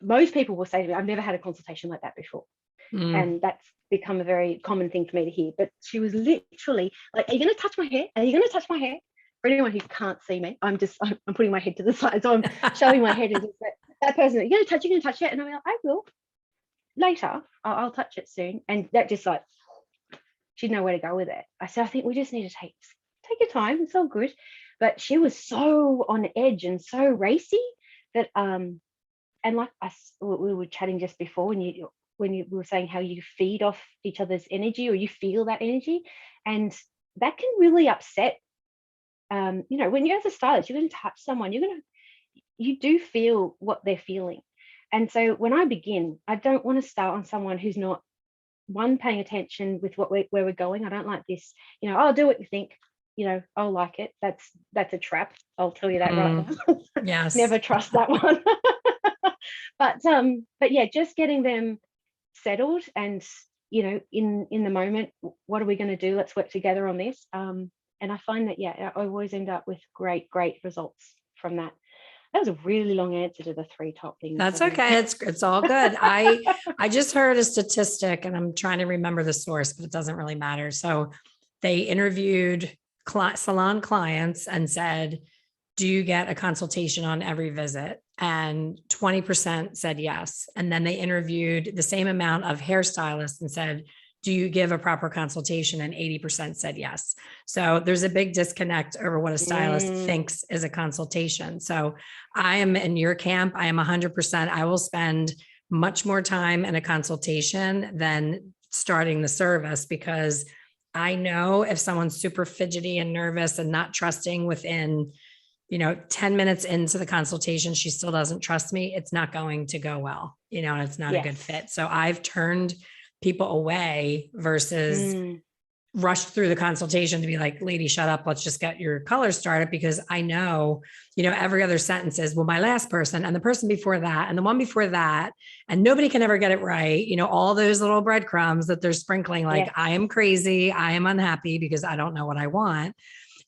most people will say to me, I've never had a consultation like that before. And that's become a very common thing for me to hear. But she was literally like, are you going to touch my hair? Are you going to touch my hair? For anyone who can't see me, I'm putting my head to the side. So I'm showing my head, and just that person, you're going to touch it? And I'm like, I will. Later, I'll touch it soon. And that just like, she didn't know where to go with it. I said, I think we just need to take your time. It's all good. But she was so on edge and so racy that, and like we were chatting just before, when you were saying how you feed off each other's energy, or you feel that energy, and that can really upset. When you're as a stylist, you're going to touch someone, you do feel what they're feeling. And so when I begin, I don't want to start on someone who's not, one, paying attention with where we're going. I don't like this, I'll do what you think. I'll like it. That's a trap. I'll tell you that right now. Yes. Never trust that one. But yeah, just getting them settled and, in the moment, what are we going to do? Let's work together on this. And I find that, I always end up with great results from that. That was a really long answer to the 3 top things. That's okay. It's all good. I just heard a statistic, and I'm trying to remember the source, but it doesn't really matter. So they interviewed salon clients and said, do you get a consultation on every visit? And 20% said yes. And then they interviewed the same amount of hairstylists and said, do you give a proper consultation? And 80% said yes. So there's a big disconnect over what a stylist thinks is a consultation. So I am in your camp. I am 100%. I will spend much more time in a consultation than starting the service, because I know if someone's super fidgety and nervous and not trusting within 10 minutes into the consultation, she still doesn't trust me, it's not going to go well, and it's not a good fit. So I've turned people away versus rushed through the consultation to be like, lady, shut up. Let's just get your color started. Because I know, every other sentence is, well, my last person and the person before that and the one before that, and nobody can ever get it right. All those little breadcrumbs that they're sprinkling, like, I am crazy, I am unhappy because I don't know what I want.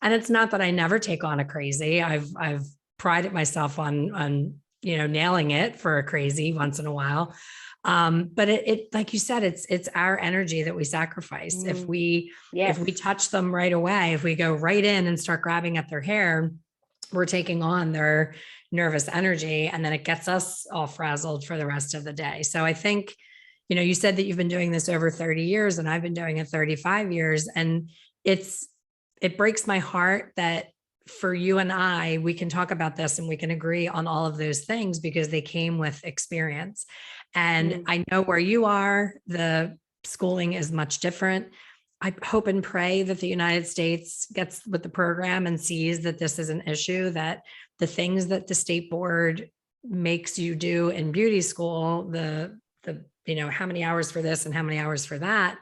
And it's not that I never take on a crazy. I've prided myself on nailing it for a crazy once in a while. But it like you said, it's our energy that we sacrifice. If we touch them right away, if we go right in and start grabbing at their hair, we're taking on their nervous energy, and then it gets us all frazzled for the rest of the day. So I think, you said that you've been doing this over 30 years and I've been doing it 35 years. And it breaks my heart that for you and I, we can talk about this and we can agree on all of those things because they came with experience. And I know where you are, the schooling is much different. I hope and pray that the United States gets with the program and sees that this is an issue, that the things that the state board makes you do in beauty school, the how many hours for this and how many hours for that,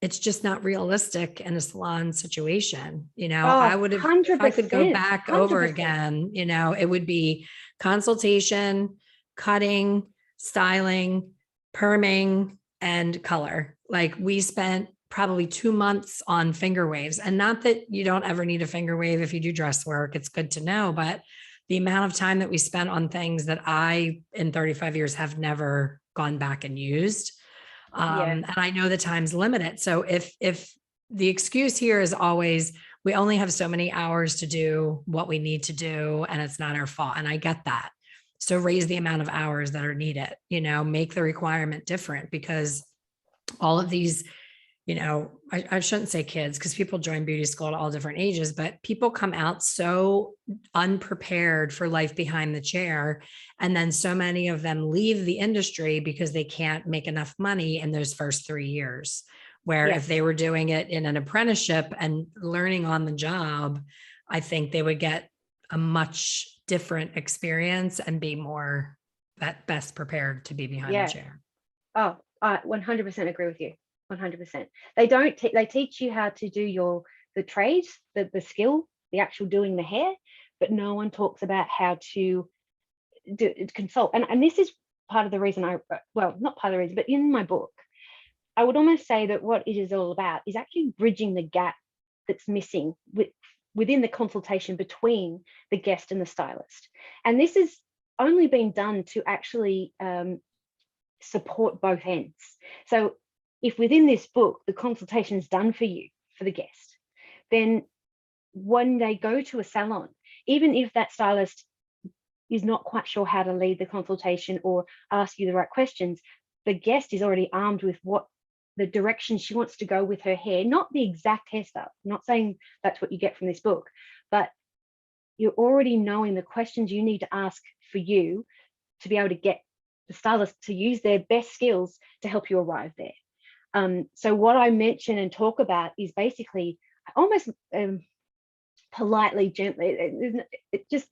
it's just not realistic in a salon situation. I would have, if I could go back 100%. Over again, it would be consultation, cutting, styling, perming, and color. Like, we spent probably 2 months on finger waves, and not that you don't ever need a finger wave if you do dress work, it's good to know, but the amount of time that we spent on things that I, in 35 years, have never gone back and used. And I know the time's limited. So if the excuse here is always, we only have so many hours to do what we need to do, and it's not our fault. And I get that. So raise the amount of hours that are needed, make the requirement different, because all of these, I shouldn't say kids, because people join beauty school at all different ages, but people come out so unprepared for life behind the chair. And then so many of them leave the industry because they can't make enough money in those first 3 years, where if they were doing it in an apprenticeship and learning on the job, I think they would get a much different experience and be more best prepared to be behind the chair. Oh, I 100% agree with you. 100%. They teach you how to do the trade, the skill, the actual doing the hair, but no one talks about how to consult. And this is part of the reason not part of the reason, but in my book, I would almost say that what it is all about is actually bridging the gap that's missing within the consultation between the guest and the stylist. And this is only been done to actually support both ends. So if within this book, the consultation is done for you, for the guest, then when they go to a salon, even if that stylist is not quite sure how to lead the consultation or ask you the right questions, the guest is already armed with what the direction she wants to go with her hair, not the exact hairstyle. I'm not saying that's what you get from this book, but you're already knowing the questions you need to ask for you to be able to get the stylist to use their best skills to help you arrive there. So what I mention and talk about is basically almost politely, gently, just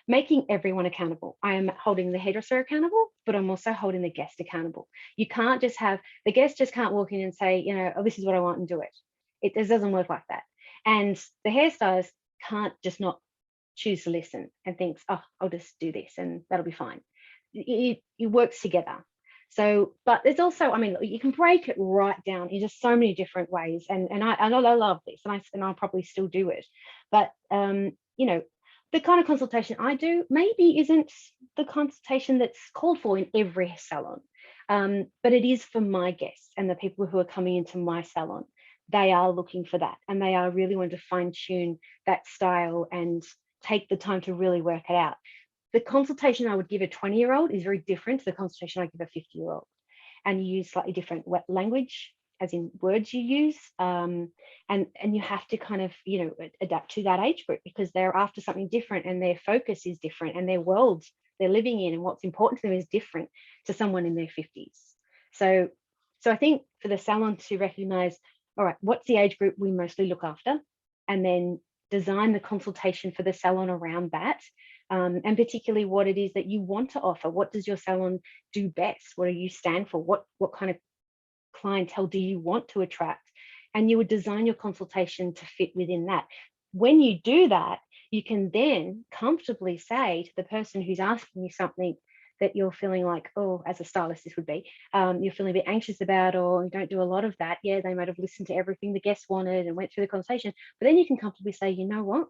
making everyone accountable. I am holding the hairdresser accountable, but I'm also holding the guest accountable. You can't just have, the guest just can't walk in and say, oh, this is what I want and do it. It doesn't work like that. And the hairstylist can't just not choose to listen and thinks, oh, I'll just do this and that'll be fine. It works together. So, but there's also, I mean, you can break it right down into so many different ways. And I love this, and I'll probably still do it. But you know, the kind of consultation I do maybe isn't the consultation that's called for in every salon. But it is for my guests and the people who are coming into my salon. They are looking for that, and they are really wanting to fine tune that style and take the time to really work it out. The consultation I would give a 20-year-old is very different to the consultation I give a 50-year-old. And you use slightly different language, as in words you use. And you have to kind of, you know, adapt to that age group, because they're after something different and their focus is different, and their world they're living in and what's important to them is different to someone in their 50s. So I think for the salon to recognize, all right, what's the age group we mostly look after, and then design the consultation for the salon around that. And particularly what it is that you want to offer. What does your salon do best? What do you stand for? What kind of clientele do you want to attract? And you would design your consultation to fit within that. When you do that, you can then comfortably say to the person who's asking you something that you're feeling like, oh, as a stylist, this would be, you're feeling a bit anxious about, or you don't do a lot of that. Yeah, they might have listened to everything the guest wanted and went through the conversation, but then you can comfortably say, you know what,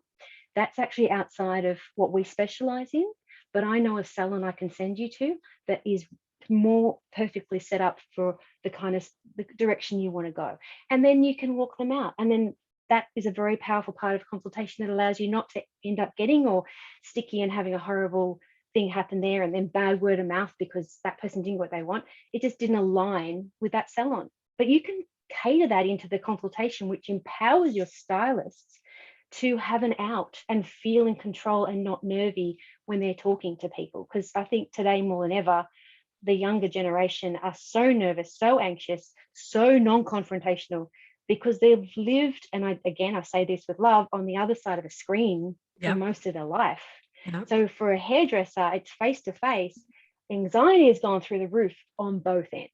that's actually outside of what we specialize in, but I know a salon I can send you to that is more perfectly set up for the kind of the direction you want to go. And then you can walk them out. And then that is a very powerful part of consultation that allows you not to end up getting all sticky and having a horrible thing happen there, and then bad word of mouth because that person didn't what they want. It just didn't align with that salon. But you can cater that into the consultation, which empowers your stylists to have an out and feel in control and not nervy when they're talking to people. Because I think today more than ever, the younger generation are so nervous, so anxious, so non-confrontational, because they've lived, and I say this with love, on the other side of a screen for most of their life. Yep. So for a hairdresser, it's face to face. Anxiety has gone through the roof on both ends.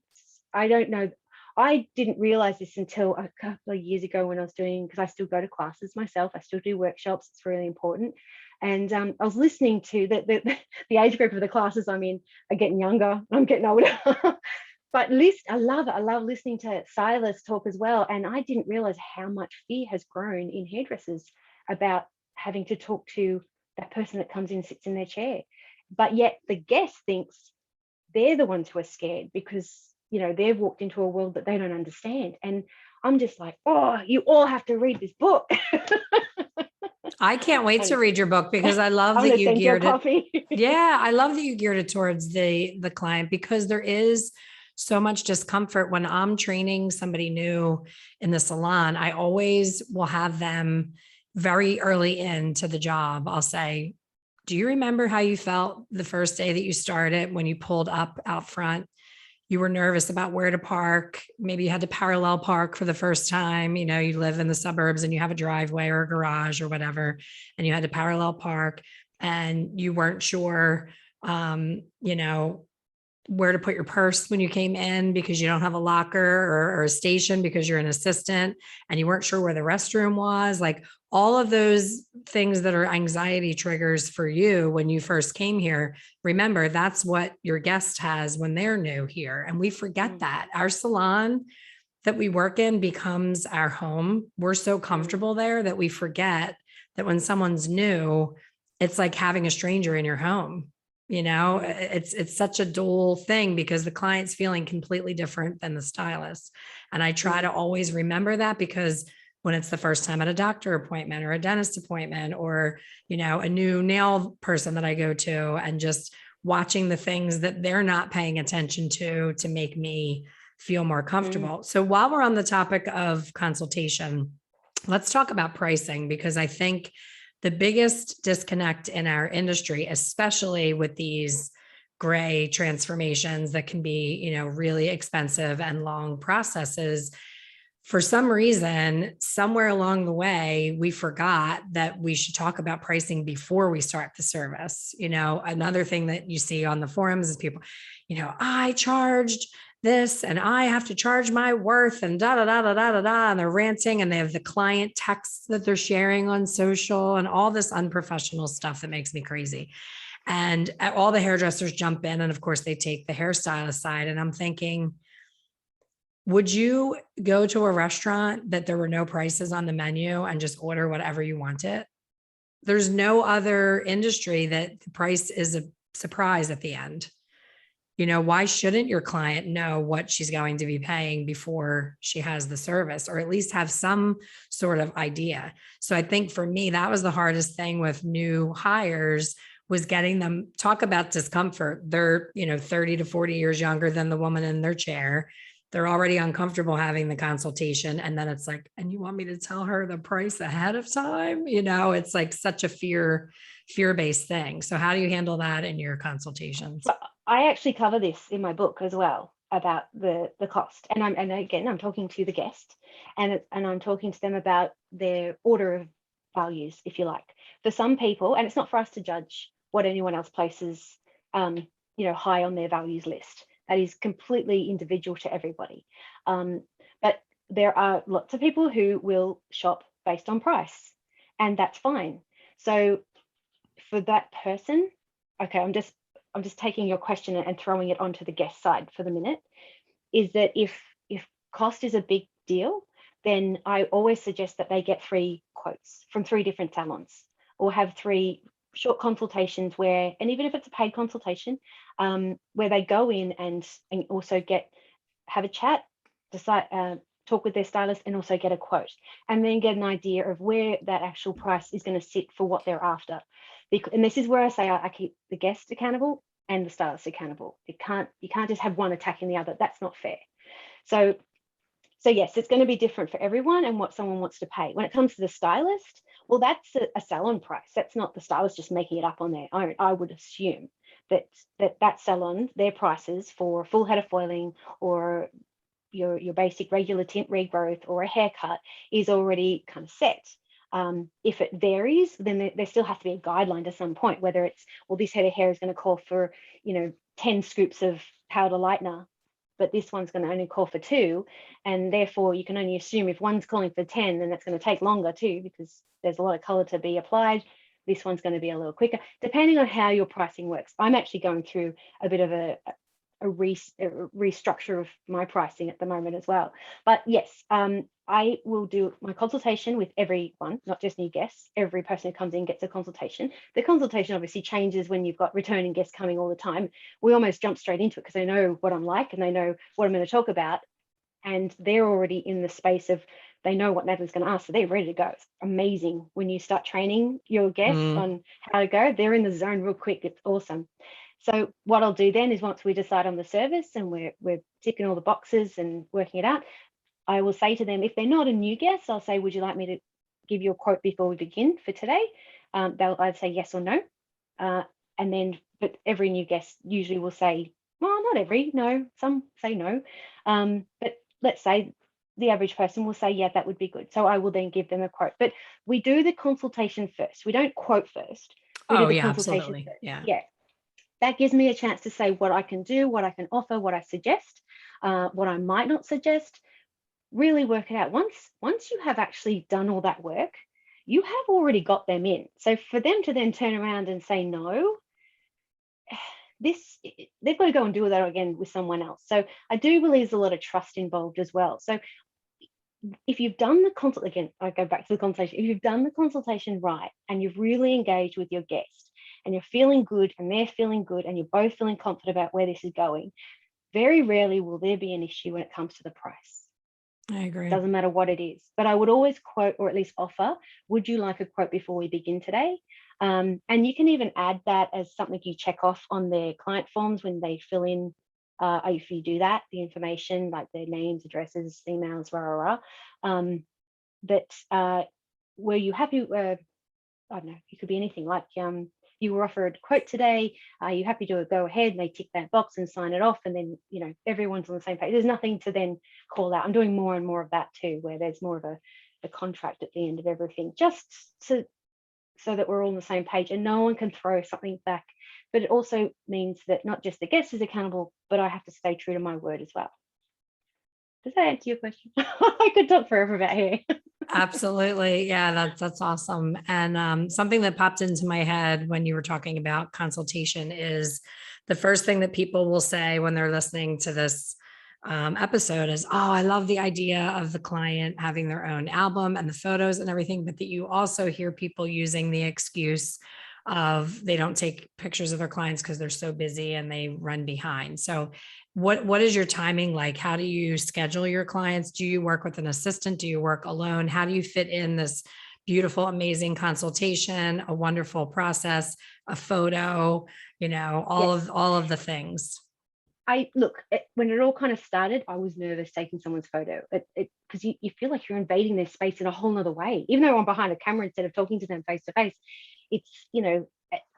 I don't know. I didn't realize this until a couple of years ago when I was doing, because I still go to classes myself. I still do workshops. It's really important. And I was listening to the age group of the classes I'm in are getting younger. I'm getting older. But I love it. I love listening to stylists talk as well. And I didn't realize how much fear has grown in hairdressers about having to talk to that person that comes in and sits in their chair. But yet the guest thinks they're the ones who are scared because, you know, they've walked into a world that they don't understand. And I'm just like, oh, you all have to read this book. I can't wait to read your book, because I love that you geared it. Yeah, I love that you geared it towards the client, because there is so much discomfort when I'm training somebody new in the salon. I always will have them very early into the job. I'll say, do you remember how you felt the first day that you started when you pulled up out front? You were nervous about where to park. Maybe you had to parallel park for the first time. You know, you live in the suburbs and you have a driveway or a garage or whatever, and you had to parallel park and you weren't sure, you know, where to put your purse when you came in because you don't have a locker or a station because you're an assistant, and you weren't sure where the restroom was. Like all of those things that are anxiety triggers for you when you first came here. Remember, that's what your guest has when they're new here. And we forget that our salon that we work in becomes our home. We're so comfortable there that we forget that when someone's new, it's like having a stranger in your home. You know, it's such a dual thing because the client's feeling completely different than the stylist. And I try to always remember that, because when it's the first time at a doctor appointment or a dentist appointment, or, you know, a new nail person that I go to, and just watching the things that they're not paying attention to make me feel more comfortable. So while we're on the topic of consultation, let's talk about pricing, because I think the biggest disconnect in our industry, especially with these gray transformations that can be, you know, really expensive and long processes, for some reason, somewhere along the way, we forgot that we should talk about pricing before we start the service. Another thing that you see on the forums is people, I charged this and I have to charge my worth and da da da da da da da. And they're ranting and they have the client texts that they're sharing on social and all this unprofessional stuff that makes me crazy. And all the hairdressers jump in. And of course, they take the hairstylist side. And I'm thinking, would you go to a restaurant that there were no prices on the menu and just order whatever you wanted? There's no other industry that the price is a surprise at the end. Why shouldn't your client know what she's going to be paying before she has the service, or at least have some sort of idea? So I think for me, that was the hardest thing with new hires, was getting them talk about discomfort. They're, 30 to 40 years younger than the woman in their chair. They're already uncomfortable having the consultation. And then it's like, and you want me to tell her the price ahead of time? It's like such a fear-based thing. So how do you handle that in your consultations? I actually cover this in my book as well, about the cost. And again, I'm talking to the guest, and I'm talking to them about their order of values, if you like. For some people, and it's not for us to judge what anyone else places, high on their values list. That is completely individual to everybody. But there are lots of people who will shop based on price, and that's fine. So for that person, okay, I'm just taking your question and throwing it onto the guest side for the minute, is that if cost is a big deal, then I always suggest that they get 3 quotes from 3 different salons, or have 3 short consultations where, and even if it's a paid consultation, where they go in and also have a chat, decide, talk with their stylist, and also get a quote, and then get an idea of where that actual price is going to sit for what they're after. And this is where I say I keep the guest accountable and the stylist accountable. You can't just have one attacking the other. That's not fair. So yes, it's going to be different for everyone and what someone wants to pay. When it comes to the stylist, well, that's a salon price. That's not the stylist just making it up on their own. I would assume that salon, their prices for a full head of foiling, or your basic regular tint regrowth, or a haircut, is already kind of set. If it varies, then there still has to be a guideline to some point, whether it's, well, this head of hair is going to call for 10 scoops of powder lightener, but this one's going to only call for 2, and therefore you can only assume if one's calling for 10, then that's going to take longer too, because there's a lot of color to be applied. This one's going to be a little quicker, depending on how your pricing works. I'm actually going through a bit of a restructure of my pricing at the moment as well. But yes, I will do my consultation with everyone, not just new guests. Every person who comes in gets a consultation. The consultation obviously changes when you've got returning guests coming all the time. We almost jump straight into it because they know what I'm like and they know what I'm going to talk about. And they're already in the space of, they know what Natalie's going to ask, so they're ready to go. It's amazing when you start training your guests on how to go. They're in the zone real quick. It's awesome. So what I'll do then is, once we decide on the service and we're ticking all the boxes and working it out, I will say to them, if they're not a new guest, I'll say, would you like me to give you a quote before we begin for today? They'll either say yes or no. And then, but every new guest usually will say, well, not every, no, some say no. But let's say the average person will say, yeah, that would be good. So I will then give them a quote. But we do the consultation first. We don't quote first. We do the consultation absolutely. first. Yeah. That gives me a chance to say what I can do, what I can offer, what I suggest, what I might not suggest. Really work it out. Once you have actually done all that work, you have already got them in. So for them to then turn around and say no, they've got to go and do that again with someone else. So I do believe there's a lot of trust involved as well. So if you've done the consult, again, I go back to the consultation. If you've done the consultation right and you've really engaged with your guest and you're feeling good and they're feeling good and you're both feeling confident about where this is going, very rarely will there be an issue when it comes to the price. I agree. Doesn't matter what it is. But I would always quote, or at least offer, would you like a quote before we begin today? And you can even add that as something you check off on their client forms when they fill in, if you do that, the information like their names, addresses, emails, rah, rah, rah. But were you happy? I don't know, it could be anything like, you you were offered a quote today. Are you happy to go ahead? And they tick that box and sign it off. And then, everyone's on the same page. There's nothing to then call out. I'm doing more and more of that too, where there's more of a contract at the end of everything, just so that we're all on the same page and no one can throw something back. But it also means that not just the guest is accountable, but I have to stay true to my word as well. Does that answer your question? I could talk forever about hair. Absolutely. Yeah, that's awesome. And something that popped into my head when you were talking about consultation is the first thing that people will say when they're listening to this episode is, oh, I love the idea of the client having their own album and the photos and everything, but that you also hear people using the excuse of they don't take pictures of their clients because they're so busy and they run behind. So what is your timing like? How do you schedule your clients? Do you work with an assistant? Do you work alone? How do you fit in this beautiful, amazing consultation, a wonderful process, a photo, all of the things? When it all kind of started, I was nervous taking someone's photo because you feel like you're invading their space in a whole nother way, even though I'm behind a camera instead of talking to them face to face. It's,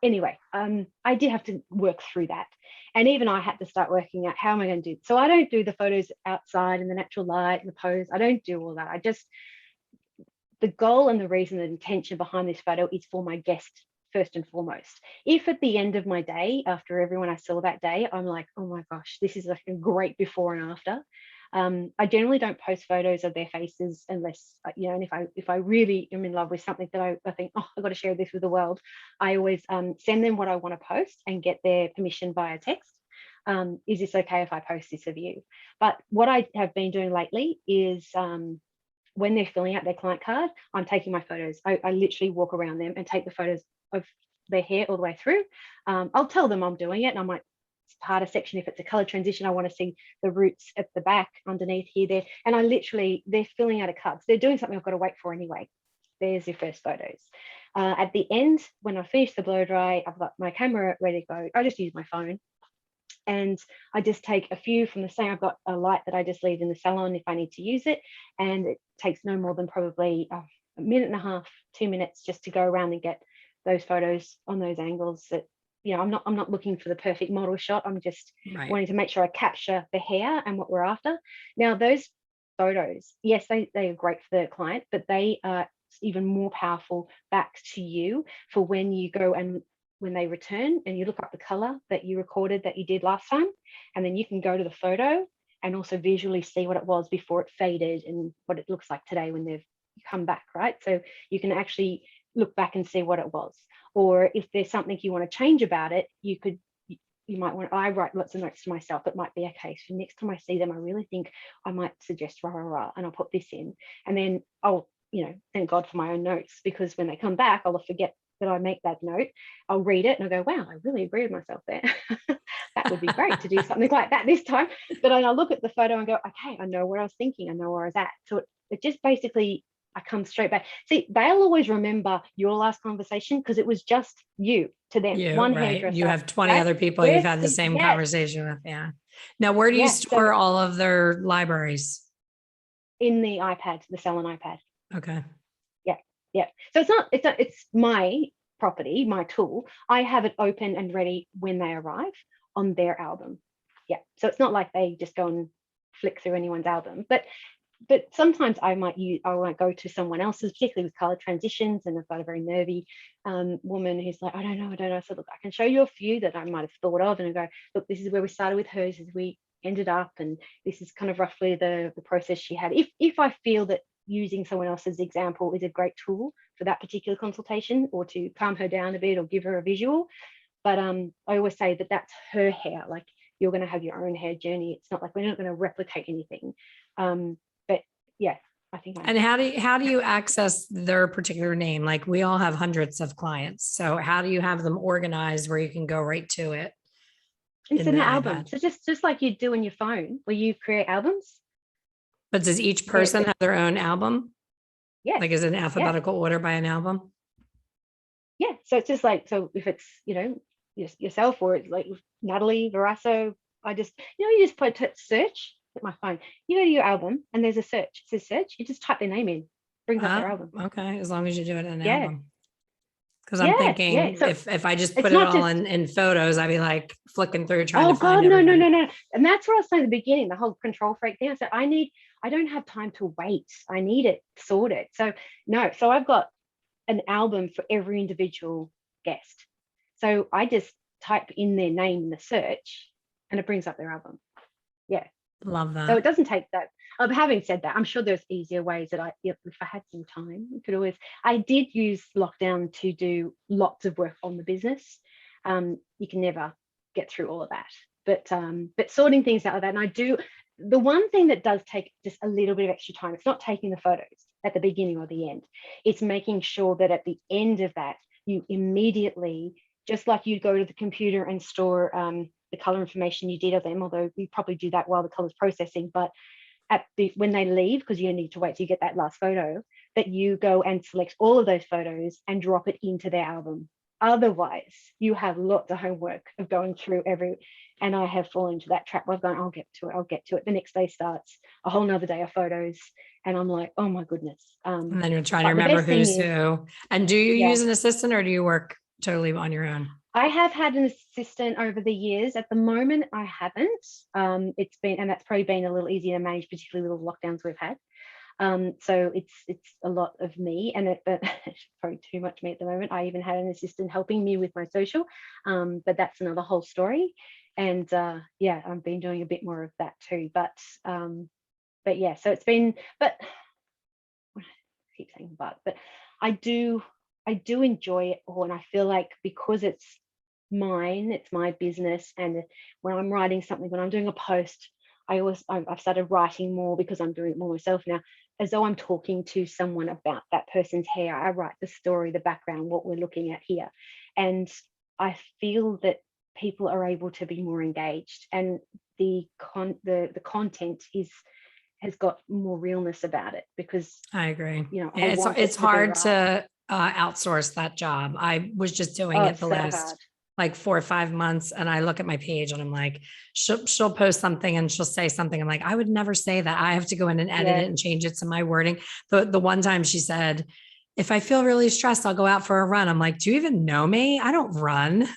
anyway, I did have to work through that. And even I had to start working out how am I going to do. So I don't do the photos outside in the natural light and the pose. I don't do all that. The goal and the reason, the intention behind this photo is for my guest first and foremost. If at the end of my day, after everyone I saw that day, I'm like, oh my gosh, this is like a great before and after. I generally don't post photos of their faces unless, and if I really am in love with something that I think, oh, I've got to share this with the world, I always send them what I want to post and get their permission via text. Is this okay if I post this of you? But what I have been doing lately is when they're filling out their client card, I'm taking my photos. I literally walk around them and take the photos of their hair all the way through. I'll tell them I'm doing it, and I might part a section if it's a color transition. I want to see the roots at the back, underneath, here, there, and they're filling out a card. So they're doing something I've got to wait for anyway. There's your first photos. At the end, when I finish the blow dry, I've got my camera ready to go. I just use my phone. And I just take a few from the same. I've got a light that I just leave in the salon if I need to use it. And it takes no more than probably a minute and a half, 2 minutes just to go around and get those photos on those angles that, I'm not looking for the perfect model shot. I'm just wanting to make sure I capture the hair and what we're after. Now, those photos, yes, they are great for the client, but they are even more powerful back to you for when you go and when they return and you look up the color that you recorded that you did last time, and then you can go to the photo and also visually see what it was before it faded and what it looks like today when they've come back, right? So you can actually look back and see what it was. Or if there's something you want to change about it, you might want, I write lots of notes to myself. It might be, okay, so next time I see them, I really think I might suggest rah, rah, rah, and I'll put this in. And then I'll, thank God for my own notes, because when they come back, I'll forget that I make that note. I'll read it and I'll go, wow, I really agree with myself there. That would be great to do something like that this time. But then I'll look at the photo and go, okay, I know where I was thinking. I know where I was at. So it just basically, I come straight back. See, they'll always remember your last conversation because it was just you to them. One hairdresser. You have 20 other people you've had the same conversation with. Yeah. Now, where do you store all of their libraries? In the iPad, the salon iPad. Okay. Yeah. So it's my property, my tool. I have it open and ready when they arrive on their album. Yeah. So it's not like they just go and flick through anyone's album, but sometimes I might go to someone else's, particularly with color transitions, and I've got a very nervy woman who's like, I don't know. So look, I can show you a few that I might have thought of, and I go, look, this is where we started with hers, as we ended up, and this is kind of roughly the process she had. If I feel that using someone else's example is a great tool for that particular consultation, or to calm her down a bit or give her a visual. But I always say that that's her hair. Like, you're going to have your own hair journey. It's not like we're not going to replicate anything. But yeah, I think. And how do you access their particular name? Like, we all have hundreds of clients. So how do you have them organized where you can go right to it? It's an album. So just like you do in your phone, where you create albums. But does each person have their own album? Yeah. Like, is it in alphabetical order by an album? Yeah. So it's just like, so if it's, yourself, or it's like Natalie Verrasso, I just, you just put search with my phone. You go to your album and there's a search. It says search. You just type their name in, brings up their album. Okay. As long as you do it in an album. Because I'm Yeah, yeah. thinking So if I just it's put it not all just, in photos, I'd be like flicking through trying to oh find God, no, no, everything. no, no. And that's what I was saying at the beginning, the whole control freak thing. I said, I don't have time to wait. I need it sorted. So no, so I've got an album for every individual guest. So I just type in their name in the search and it brings up their album. Yeah. Love So that. it doesn't take that. Having said that, I'm sure there's easier ways that if I had some time, I could always. I did use lockdown to do lots of work on the business. You can never get through all of that, but sorting things out like that. And I do. The one thing that does take just a little bit of extra time, it's not taking the photos at the beginning or the end. It's making sure that at the end of that, you immediately, just like you go to the computer and store the color information you did of them, although you probably do that while the color's processing, but when they leave, because you need to wait till you get that last photo, that you go and select all of those photos and drop it into their album. Otherwise, you have lots of homework of going through and I have fallen into that trap where I've gone, I'll get to it. The next day starts a whole nother day of photos. And I'm like, oh my goodness. And then you're trying to But the remember best thing who's is, who. And do you yeah, use an assistant or do you work totally on your own? I have had an assistant over the years. At the moment, I haven't. And that's probably been a little easier to manage, particularly with the lockdowns we've had. So it's a lot of me, and it's probably too much me at the moment. I even had an assistant helping me with my social, but that's another whole story. And yeah, I've been doing a bit more of that too. But yeah, so it's been. But I keep saying but I do enjoy it all, and I feel like because it's mine, it's my business, and when I'm writing something, when I'm doing a post, I've started writing more because I'm doing it more myself now, as though I'm talking to someone about that person's hair. I write the story, the background, what we're looking at here, and I feel that people are able to be more engaged, and the content has got more realness about it, because I agree. I Yeah, want it it's to be hard right. to outsource that job. I was just doing Oh, it it's the so last hard. like 4 or 5 months, and I look at my page and I'm like, she'll post something and she'll say something. I'm like, I would never say that. I have to go in and edit Yeah. it and change it to my wording. The one time she said, if I feel really stressed, I'll go out for a run. I'm like, do you even know me? I don't run.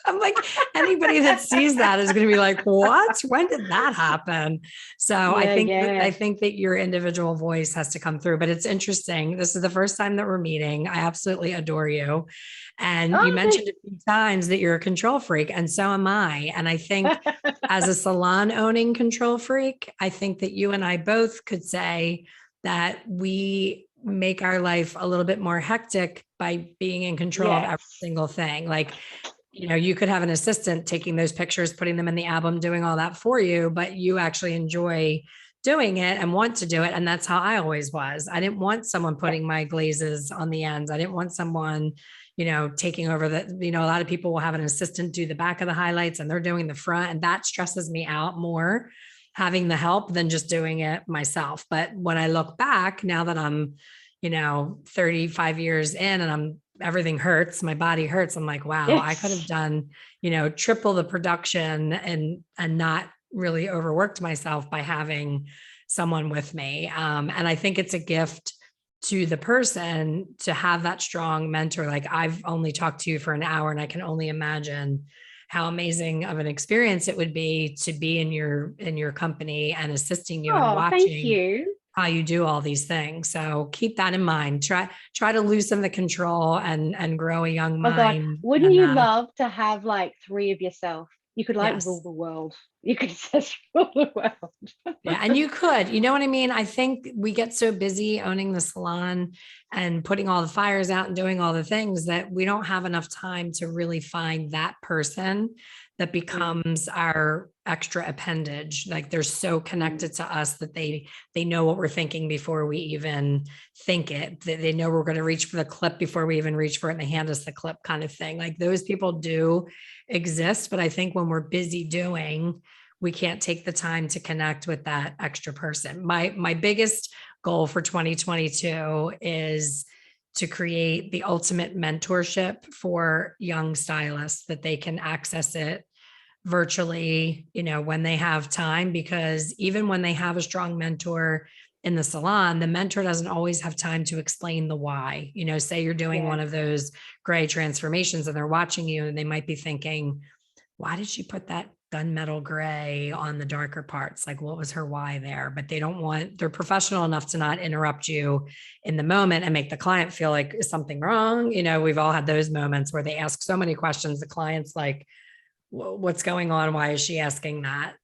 I'm like, anybody that sees that is going to be like, what? When did that happen? So Yeah, yeah. I think that your individual voice has to come through, but it's interesting. This is the first time that we're meeting. I absolutely adore you. And you Oh, thank mentioned a few times that you're a control freak, and so am I. And I think as a salon owning control freak, I think that you and I both could say that we make our life a little bit more hectic by being in control of every yes. single thing. Like, you could have an assistant taking those pictures, putting them in the album, doing all that for you, but you actually enjoy doing it and want to do it. And that's how I always was. I didn't want someone Yeah. putting my glazes on the ends. I didn't want someone, taking over a lot of people will have an assistant do the back of the highlights and they're doing the front. And that stresses me out more, having the help, than just doing it myself. But when I look back, now that I'm, 35 years in and everything hurts, my body hurts. I'm like, wow, I could have Yes. done, triple the production and not really overworked myself by having someone with me. And I think it's a gift to the person to have that strong mentor. Like, I've only talked to you for an hour and I can only imagine how amazing of an experience it would be to be in your company and assisting you and Oh, thank watching you. how you do all these things. So keep that in mind. Try to loosen the control and grow a young Oh God, mind. wouldn't And you love to have like three of yourself? You could like rule yes. the world. You could just rule the Yeah. world. And you could, you know what I mean? I think we get so busy owning the salon and putting all the fires out and doing all the things that we don't have enough time to really find that person that Mm, becomes our extra appendage. Like, they're so mm. connected to us that they know what we're thinking before we even think it. They know we're going to reach for the clip before we even reach for it, and they hand us the clip, kind of thing. Like, those people do exist, but I think when we're busy doing, we can't take the time to connect with that extra person. My biggest goal for 2022 is to create the ultimate mentorship for young stylists, that they can access it virtually, when they have time, because even when they have a strong mentor, in the salon, the mentor doesn't always have time to explain the why. Say you're doing one of those gray transformations and they're watching you and they might be thinking, why did she put that gunmetal gray on the darker parts? Like, what was her why there? But they're professional enough to not interrupt you in the moment and make the client feel like, is something wrong? We've all had those moments where they ask so many questions. The client's like, what's going on? Why is she asking that?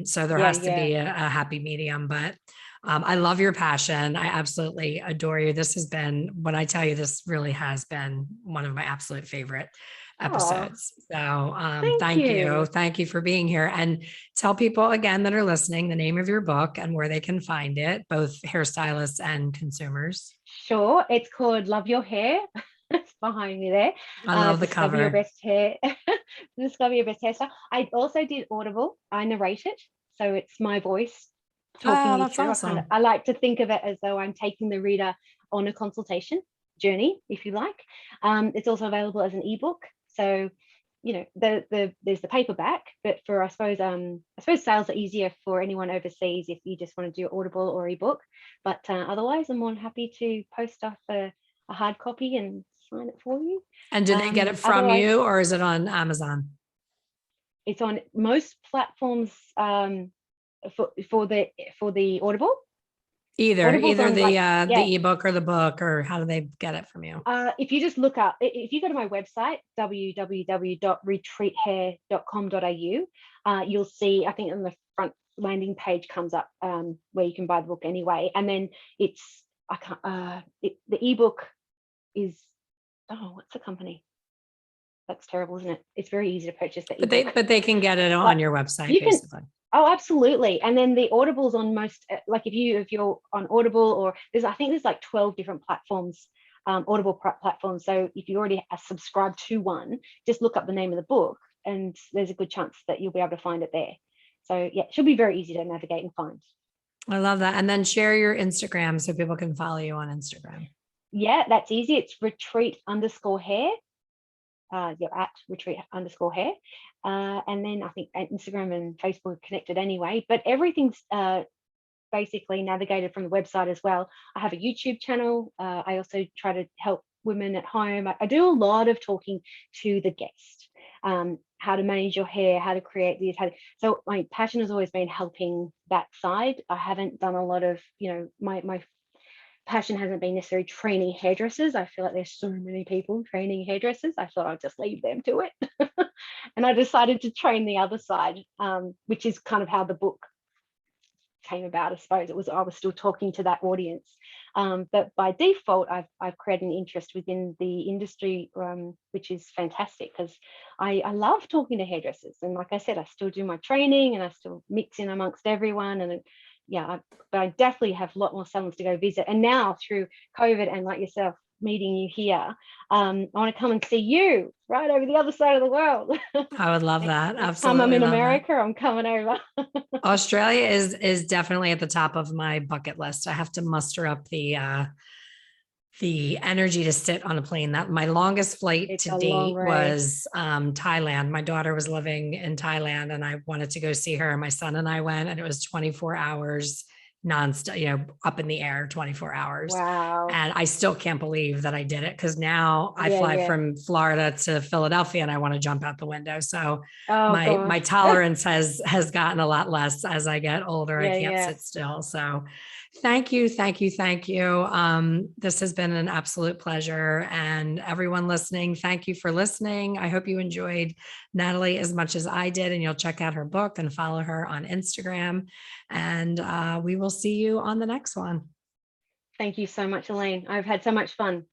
So there has to be a happy medium, but I love your passion. I absolutely adore you. This has been, when I tell you, this really has been one of my absolute favorite episodes. So thank you. Thank you for being here, and tell people again that are listening the name of your book and where they can find it, both hairstylists and consumers. Sure. It's called Love Your Hair. It's behind me there. I love the Discover cover. Your Best Hair. Discover Your Best Hairstyle. I also did Audible. I narrate it. So it's my voice talking you through. Awesome. I like to think of it as though I'm taking the reader on a consultation journey, if you like. It's also available as an ebook. So, there's the paperback, but for I suppose sales are easier for anyone overseas if you just want to do Audible or ebook. But otherwise, I'm more than happy to post off a hard copy and sign it for you. And do they get it from you, or is it on Amazon? It's on most platforms for the Audible. Either the ebook or the book, or how do they get it from you? If you just look up, if you go to my website, www.retreathair.com.au, you'll see, I think on the front landing page comes up where you can buy the book anyway. And then the ebook is, what's the company? That's terrible, isn't it? It's very easy to purchase the ebook. But they can get it on your website, basically. Oh, absolutely. And then the Audible's on most, like if you're on Audible, or I think there's like 12 different platforms, Audible platforms. So if you already are subscribed to one, just look up the name of the book and there's a good chance that you'll be able to find it there. So yeah, it should be very easy to navigate and find. I love that. And then share your Instagram so people can follow you on Instagram. Yeah, that's easy. It's retreat_hair. At retreat_hair. And then I think Instagram and Facebook are connected anyway, but everything's basically navigated from the website as well. I have a YouTube channel. I also try to help women at home. I do a lot of talking to the guest, how to manage your hair, how to create these. So my passion has always been helping that side. I haven't done a lot of, my passion hasn't been necessarily training hairdressers. I feel like there's so many people training hairdressers. I thought I'd just leave them to it. And I decided to train the other side, which is kind of how the book came about, I suppose. I was still talking to that audience. But by default, I've created an interest within the industry, which is fantastic because I love talking to hairdressers. And like I said, I still do my training and I still mix in amongst everyone. And but I definitely have a lot more salons to go visit. And now through COVID and like yourself, meeting you here, I want to come and see you right over the other side of the world. I would love that. Absolutely. I'm in America, I'm coming over. Australia is definitely at the top of my bucket list. I have to muster up the energy to sit on a plane. That my longest flight to date was Thailand. My daughter was living in Thailand and I wanted to go see her. My son and I went, and it was 24 hours nonstop, up in the air, 24 hours. Wow. And I still can't believe that I did it, because now I fly from Florida to Philadelphia and I want to jump out the window. So my tolerance has gotten a lot less as I get older. I can't sit still. So thank you. This has been an absolute pleasure. And everyone listening, thank you for listening. I hope you enjoyed Natalie as much as I did, and you'll check out her book and follow her on Instagram. And we will see you on the next one. Thank you so much, Elaine. I've had so much fun.